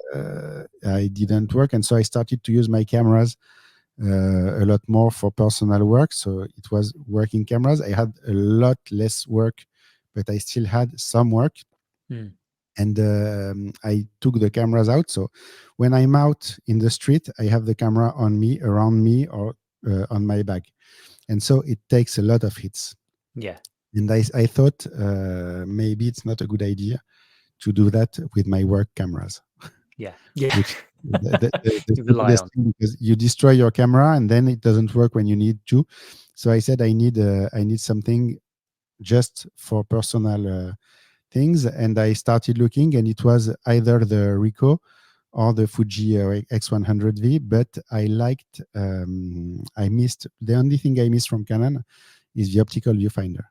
I didn't work, and so I started to use my cameras a lot more for personal work. So it was working cameras. I had a lot less work, but I still had some work. Mm. And I took the cameras out. So when I'm out in the street, I have the camera on me, around me, or on my bag. And so it takes a lot of hits. Yeah. And I thought maybe it's not a good idea to do that with my work cameras, Yeah. Yeah. which the You rely stupidest on. thing, because you destroy your camera and then it doesn't work when you need to. So I said I need something just for personal things, and I started looking, and it was either the Ricoh or the Fuji X100V. But I missed the only thing I missed from Canon is the optical viewfinder.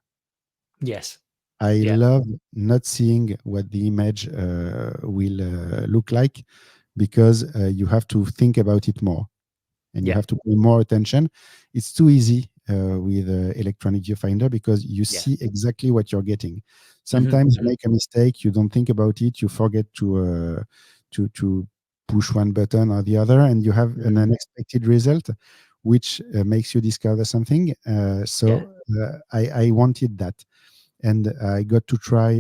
Yes. I Yeah. love not seeing what the image will look like, because you have to think about it more and you Yeah. have to pay more attention. It's too easy with electronic viewfinder because you Yeah. see exactly what you're getting. Hmm. Sometimes you Hmm. make a mistake, you don't think about it, you forget to push one button or the other, and you have an Mm. unexpected result, which makes you discover something. Yeah. I wanted that, and I got to try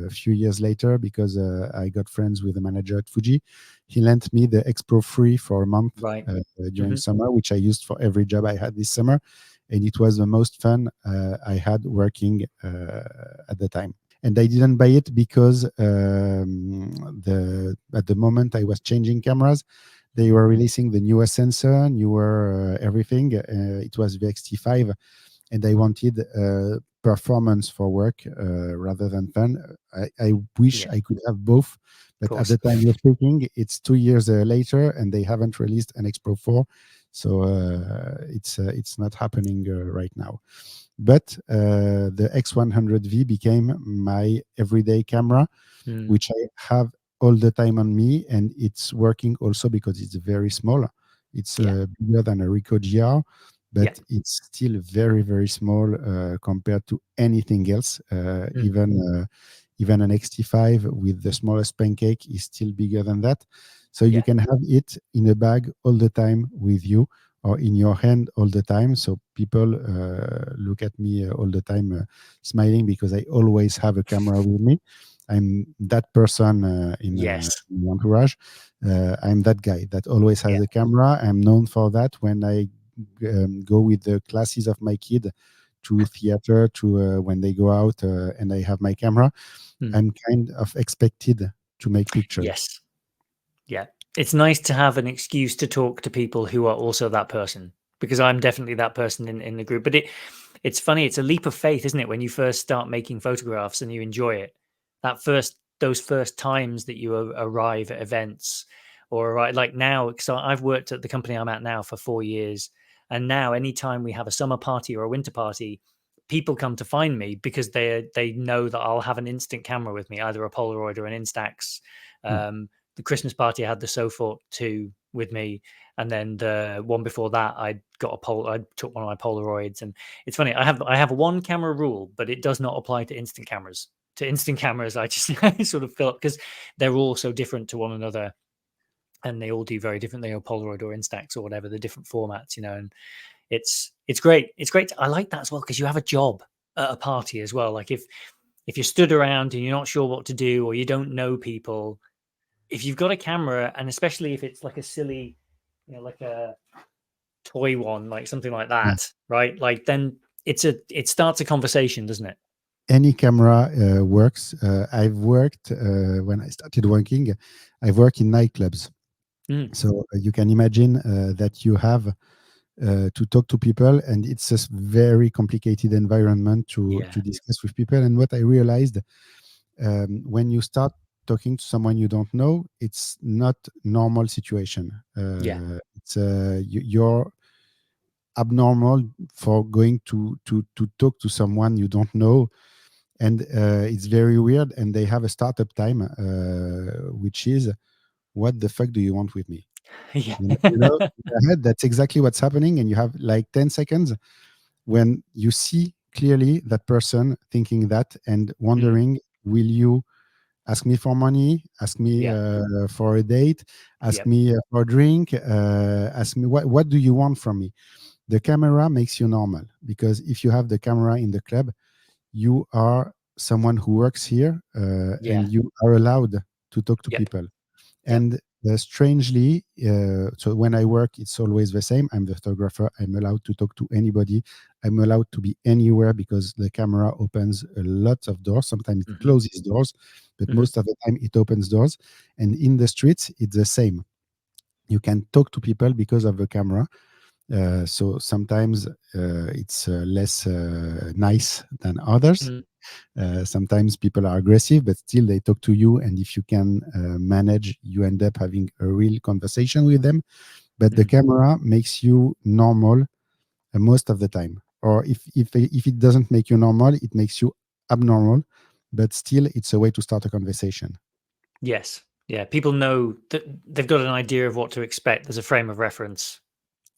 a few years later because I got friends with the manager at Fuji. He lent me the X Pro free for a month Right. during Hmm. summer, which I used for every job I had this summer, and it was the most fun I had working at the time. And I didn't buy it because the at the moment I was changing cameras, they were releasing the newest sensor, newer everything. It was the XT5, and I wanted performance for work rather than fun. I wish Yeah. I could have both, Of but at course. the time you're speaking, it's 2 years later, and they haven't released an X Pro 4, so it's not happening right now. But the X100V became my everyday camera, Mm. which I have all the time on me, and it's working also because it's very small. It's Yeah. bigger than a Ricoh GR, Yeah. but it's still very, very small compared to anything else. Mm. Even an XT5 with the smallest pancake is still bigger than that. So you Yeah. can have it in a bag all the time with you, or in your hand all the time. So people look at me all the time smiling, because I always have a camera with me. I'm that person Yes. in entourage. I'm that guy that always has Yeah. a camera. I'm known for that. When I go with the classes of my kid to theater, to when they go out, and I have my camera, Mm. I'm kind of expected to make pictures. Yes. Yeah. It's nice to have an excuse to talk to people who are also that person, because I'm definitely that person in the group. But it's funny, it's a leap of faith, isn't it, when you first start making photographs and you enjoy it. Those first times that you arrive at events, or arrive, like now, because I've worked at the company I'm at now for 4 years, and now anytime we have a summer party or a winter party, people come to find me because they know that I'll have an instant camera with me, either a Polaroid or an Instax. Hmm. The Christmas party I had the Sofort 2 with me, and then the one before that I took one of my Polaroids. And it's funny, I have a one camera rule, but it does not apply to instant cameras. To instant cameras, I just I sort of feel, because they're all so different to one another, and they all do very different. They are Polaroid or Instax or whatever, the different formats, and it's great. It's great. I like that as well, because you have a job at a party as well. Like if you're stood around and you're not sure what to do, or you don't know people, if you've got a camera, and especially if it's like a silly, like a toy one, like something like Yeah. that, right? Like then it starts a conversation, doesn't it? Any camera works. I've worked when I started working. I've worked in nightclubs, Mm, so you can imagine that you have to talk to people, and it's a very complicated environment yeah, to discuss with people. And what I realized, when you start talking to someone you don't know, it's not normal situation. yeah, You're abnormal for going to talk to someone you don't know, and it's very weird. And they have a startup time, which is, what the fuck do you want with me? yeah, In your head, that's exactly what's happening, and you have like 10 seconds when you see clearly that person thinking that and mm, wondering, will you ask me for money, ask me Yeah. for a date, ask Yep. me for a drink, ask me what do you want from me. The camera makes you normal, because if you have the camera in the club, you are someone who works here, Yeah. and you are allowed to talk to Yep. people. Yep. And strangely, so when I work, it's always the same. I'm the photographer. I'm allowed to talk to anybody. I'm allowed to be anywhere, because the camera opens a lot of doors. Sometimes it Hmm. closes doors, but Hmm. most of the time it opens doors. And in the streets, it's the same. You can talk to people because of the camera. So sometimes it's less nice than others. Mm. Sometimes people are aggressive, but still they talk to you. And if you can manage, you end up having a real conversation with them. But the Mm. camera makes you normal most of the time. Or if it doesn't make you normal, it makes you abnormal. But still, it's a way to start a conversation. Yes. Yeah. People know that they've got an idea of what to expect. There's a frame of reference.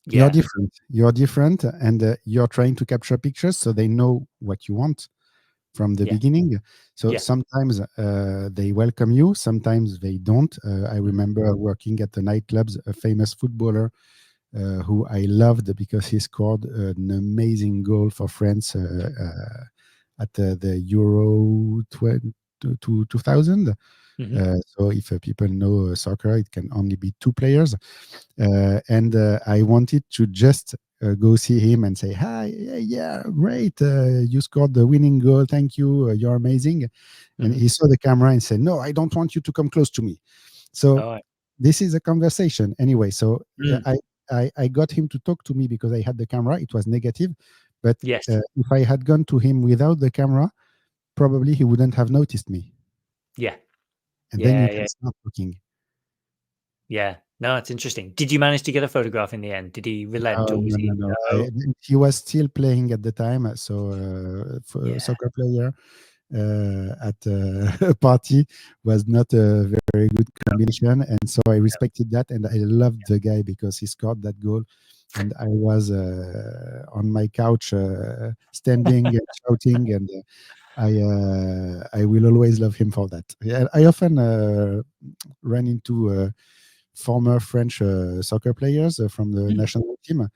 You're Yeah. different. You're different, and you're trying to capture pictures, so they know what you want from the Yeah. beginning. So Yeah. sometimes they welcome you, sometimes they don't. I Mhm. remember working at the nightclubs, a famous footballer who I loved because he scored an amazing goal for France at the Euro 2000. Mhm. So if people know soccer, it can only be two players. And I wanted to just go see him and say, "Hi, yeah, yeah, great! You scored the winning goal. Thank you. You're amazing." And Mhm. he saw the camera and said, "No, I don't want you to come close to me." So All right. this is a conversation anyway. So Mm. I got him to talk to me because I had the camera. It was negative, but Yes. if I had gone to him without the camera, probably he wouldn't have noticed me. Yeah. And then you Yeah. can Yeah. start talking. Yeah. No, it's interesting. Did you manage to get a photograph in the end? Did he relent, No, or was no, no, he? no. No. He was still playing at the time, so Yeah. soccer player at a party was not a very good No. combination, and so I No. respected that, and I loved the guy because he scored that goal, and I was on my couch standing and shouting, and I will always love him for that. Yeah, I often ran into former French soccer players from the Mm. national team,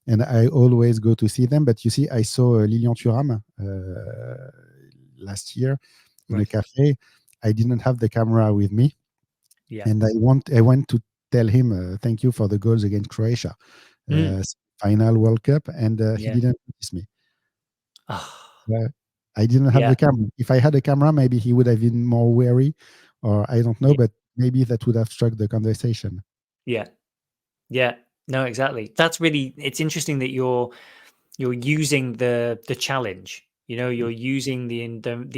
and I always go to see them. But you see, I saw Lilian Thuram last year in a Right. cafe. I didn't have the camera with me, Yeah. and I went to tell him thank you for the goals against Croatia, Mm. uh, final World Cup, and he Yeah. didn't notice me. Ah. Uh, I didn't have Yeah. the camera. If I had a camera, maybe he would have been more wary, or I don't know, Yeah. but maybe that would have struck the conversation. Yeah. Yeah. No, exactly. That's really. It's interesting that you're using the challenge. You know, you're using the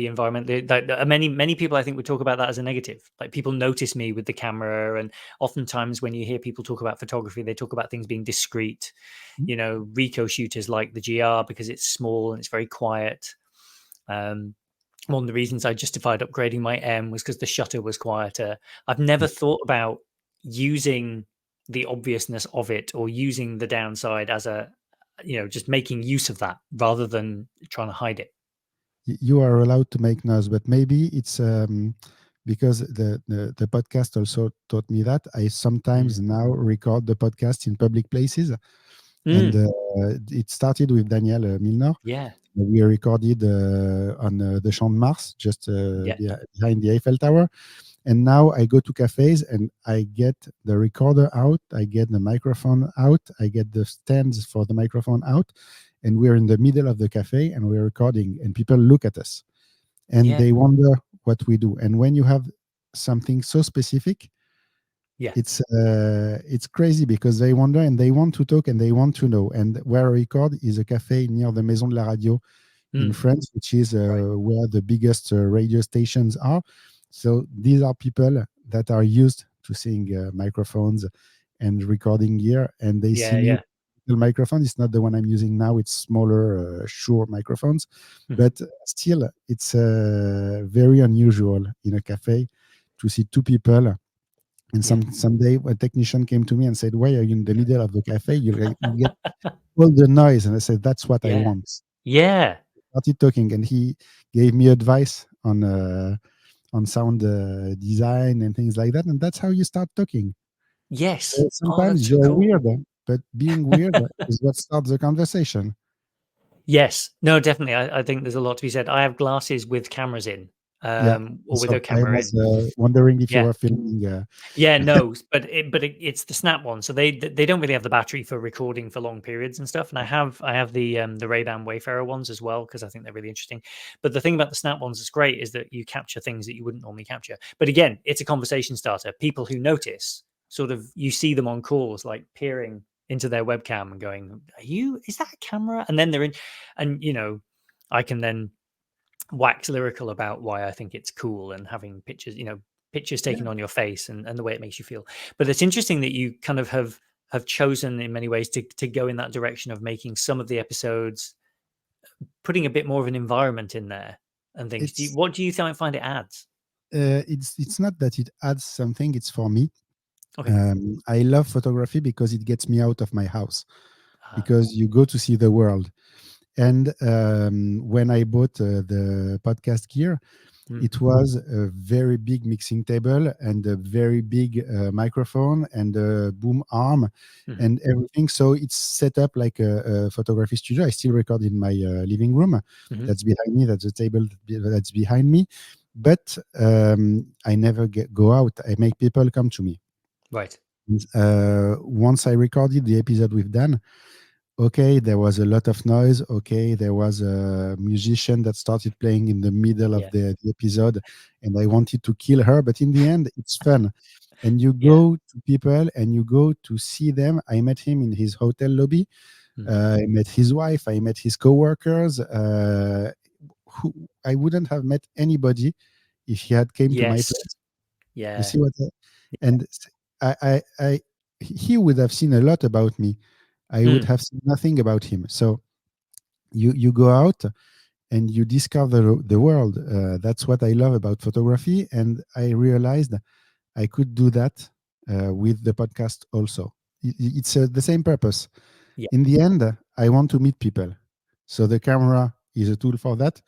environment. Many people I think would talk about that as a negative. Like, people notice me with the camera, and oftentimes when you hear people talk about photography, they talk about things being discreet. Mm. You know, Ricoh shooters like the GR because it's small and it's very quiet. Um, One of the reasons I justified upgrading my M was because the shutter was quieter. I've never thought about using the obviousness of it, or using the downside as a, just making use of that rather than trying to hide it. You are allowed to make noise, but maybe it's because the podcast also taught me that I Mm. sometimes now record the podcast in public places, and Mm. it started with Daniel Milnor. Yeah. We recorded on the Champ de Mars, just Yeah. behind the Eiffel Tower. And now I go to cafes and I get the recorder out, I get the microphone out, I get the stands for the microphone out, and we're in the middle of the cafe and we're recording, and people look at us and Yeah. they wonder what we do. And when you have something so specific, Yeah. it's crazy because they wonder and they want to talk and they want to know. And where I record is a cafe near the Maison de la Radio in Mm. France, which is Right. where the biggest radio stations are. So these are people that are used to seeing microphones and recording gear, and they see Yeah. me. Yeah. The microphone is not the one I'm using now; it's smaller, Shure microphones, Mhm. but still, it's very unusual in a cafe to see two people. And Yeah. someday, a technician came to me and said, "Why are you in the middle of the cafe? You get all the noise." And I said, "That's what I Yeah. want." Yeah. Started talking, and he gave me advice on sound design and things like that, and that's how you start talking. Yes. So Oh, that's sometimes so you're cool. weird, but being weird is what starts the conversation. Yes. No, definitely. I think there's a lot to be said. I have glasses with cameras in, Yeah. or with So a I camera was in. wondering if you Yeah. were filming. Yeah, no, it's the Snap one. So they don't really have the battery for recording for long periods and stuff. And I have the Ray-Ban Wayfarer ones as well because I think they're really interesting. But the thing about the Snap ones that's great is that you capture things that you wouldn't normally capture. But again, it's a conversation starter. People who notice, sort of, you see them on calls like peering into their webcam and going, is that a camera?" And then they're in, and I can then wax lyrical about why I think it's cool and having pictures, pictures taken Yeah. on your face and the way it makes you feel. But it's interesting that you kind of have chosen in many ways to go in that direction of making some of the episodes, putting a bit more of an environment in there and things. It's What do you find it adds? it's not that it adds something. It's for me. Okay. I love photography because it gets me out of my house, Uh, because you go to see the world. And when I bought the podcast gear, mm, it was a very big mixing table and a very big microphone and a boom arm hmm. and everything. So it's set up like a photography studio. I still record in my living room. Hmm. That's behind me. That's the table that's behind me. But I never go out. I make people come to me. Right. Once I recorded the episode with Dan, okay, there was a lot of noise. Okay, there was a musician that started playing in the middle of Yeah. the episode, and I wanted to kill her. But in the end, it's fun. And you Yeah. go to people and you go to see them. I met him in his hotel lobby. Mm. I met his wife. I met his coworkers. Who I wouldn't have met anybody if he had came to my Yes. place. You Yeah. see what? And he would have seen a lot about me. I would Mm. have seen nothing about him. So you go out and you discover the world. That's what I love about photography, and I realized I could do that with the podcast also. It's the same purpose. Yeah. In the end, I want to meet people. So the camera is a tool for that.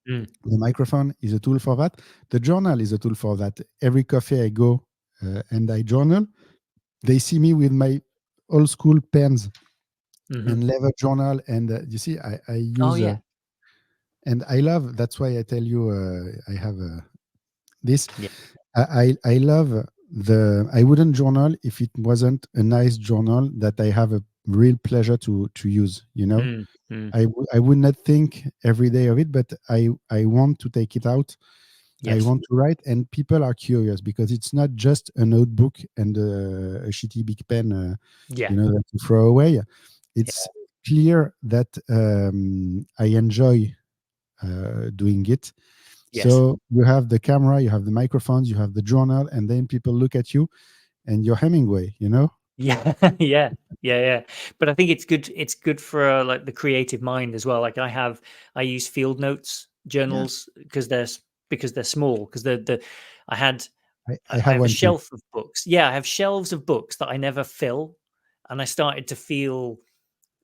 Mm. The microphone is a tool for that. The journal is a tool for that. Every coffee I go and I journal, they see me with my old school pens Hmm. and leather journal. And you see, I Oh use, yeah. and I love, that's why I tell you, I have this. Yeah. I love I wouldn't journal if it wasn't a nice journal that I have a real pleasure to use, you know? Mm. Mm. I would not think every day of it, but I want to take it out. I Yes. want to write, and people are curious because it's not just a notebook and a shitty big pen, Yeah. that you throw away. Yeah. It's clear that I enjoy doing it. Yes. So you have the camera, you have the microphones, you have the journal, and then people look at you and you're Hemingway, you know? Yeah, yeah, yeah. But I think it's good. It's good for like the creative mind as well. Like I use field notes Yeah, journals because they're small. Because I had I I have have a one too. shelf of books. Yeah, I have shelves of books that I never fill, and I started to feel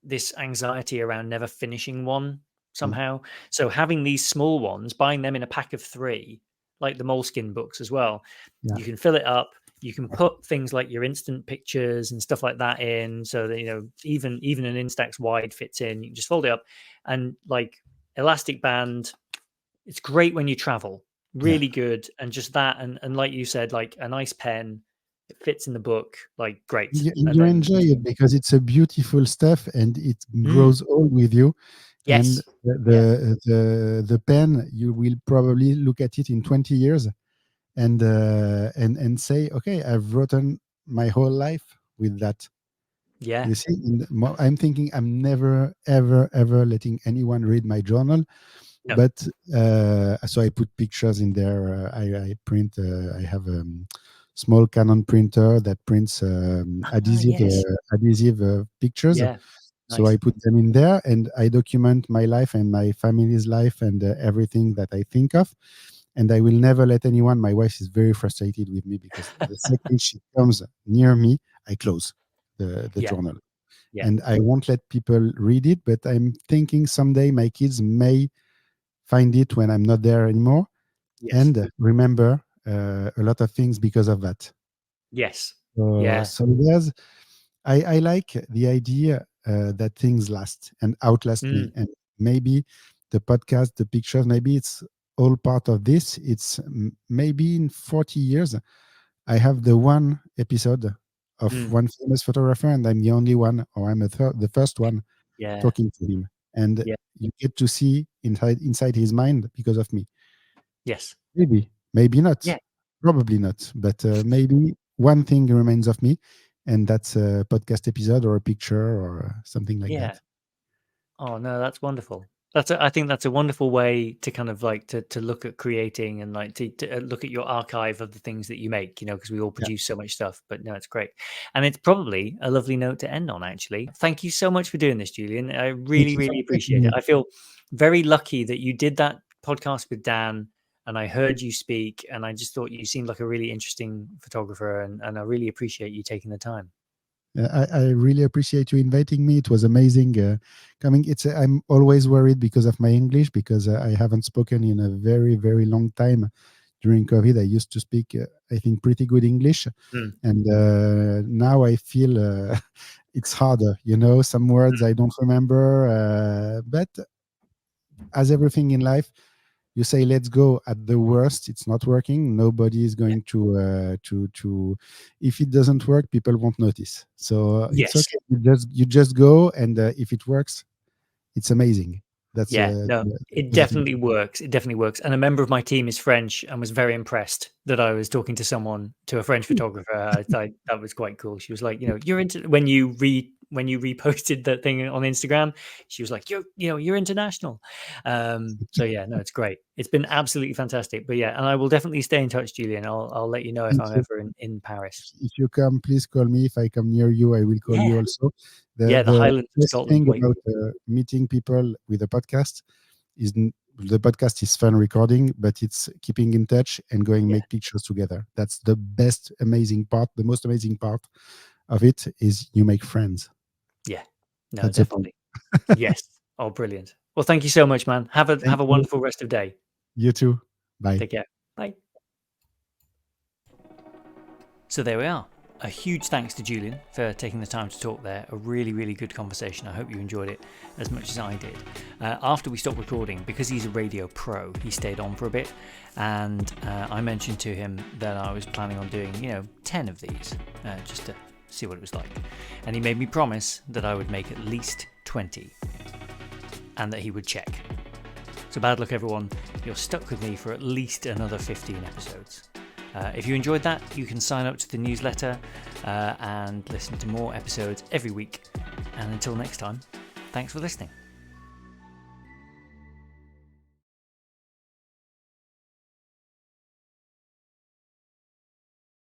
this anxiety around never finishing one Mm, somehow. So having these small ones, buying them in a pack of 3, like the Moleskine books as well, yeah. you can fill it up. You can put things like your instant pictures and stuff like that in, so that even an Instax wide fits in. You can just fold it up, and like elastic band. It's great when you travel. Yeah. Really good, and just that, and like you said, like a nice pen. It fits in the book, like great. And And you then enjoy you it because it's a beautiful stuff and it mm, grows old with you. And yes, yeah, the pen, you will probably look at it in 20 years and say, okay, I've written my whole life with that. yeah. You see, I'm thinking I'm never, ever, ever letting anyone read my journal. No. But so I put pictures in there. I print. I have a small Canon printer that prints Ah, yes. adhesive pictures. Yeah. So I Nice. put them in there, and I document my life and my family's life and everything that I think of. And I will never let anyone. My wife is very frustrated with me because the second she comes near me, I close the Yeah. journal, Yeah. and I won't let people read it. But I'm thinking someday my kids may find it when I'm not there anymore, Yes. and remember a lot of things because of that. Yes. So, Yeah. so there's, I like the idea that things last and outlast me. Mm, And maybe the podcast, the pictures, maybe it's all part of this. It's maybe in 40 years, I have the one episode of mm, one famous photographer, and I'm the only one, or I'm the first one yeah. talking to him. And Yeah. you get to see inside his mind because of me. Yes. Maybe, maybe not, Yeah. probably not, but maybe one thing remains of me, and that's a podcast episode or a picture or something like Yeah. that. Oh no, that's wonderful. I think that's a wonderful way to kind of like to look at creating and like to look at your archive of the things that you make, because we all Yeah, produce so much stuff. But no, it's great, and it's probably a lovely note to end on. Actually, thank you so much for doing this, Julian. I thank really, you for really inviting appreciate it. me. I feel very lucky that you did that podcast with Dan, and I heard you speak, and I just thought you seemed like a really interesting photographer, and I really appreciate you taking the time. I really appreciate you inviting me. It was amazing coming. I'm always worried because of my English, because I haven't spoken in a very, very long time. During COVID, I used to speak, I think, pretty good English, Mm, and now I feel it's harder. Some words mm. I don't remember, but as everything in life, you say let's go. At the worst, it's not working. Nobody is Yeah. going to if it doesn't work, people won't notice. So it's Yes. okay. You just go, and if it works, it's amazing. That's Yeah, no, the it positive. definitely works. It definitely works. And a member of my team is French and was very impressed that I was talking to a French photographer. I thought that was quite cool. She was like, you're into when you reposted that thing on Instagram, she was like, you're international. So yeah, no, it's great. It's been absolutely fantastic. But yeah, and I will definitely stay in touch, Julian. I'll let you know if Thank I'm you. ever in Paris. If you come, please call me. If I come near you, I will call you Yeah, also. The yeah, the the Highlands of best Scotland thing wait about for me. meeting people with a podcast is the podcast is fun recording, but it's keeping in touch and going Yeah, make pictures together. That's the best amazing part. The most amazing part of it is you make friends. yeah, no, That's the point. definitely. Yes. Oh, brilliant. Well, thank you so much, man. Have Thank a you. wonderful rest of day. You too. Bye. Take care. Bye. So there we are. A huge thanks to Julien for taking the time to talk there. A really, really good conversation. I hope you enjoyed it as much as I did. After we stopped recording, because he's a radio pro, he stayed on for a bit, and I mentioned to him that I was planning on doing, 10 of these, just to see what it was like. And he made me promise that I would make at least 20, and that he would check. So bad luck, everyone. You're stuck with me for at least another 15 episodes. If you enjoyed that, you can sign up to the newsletter and listen to more episodes every week. And until next time, thanks for listening.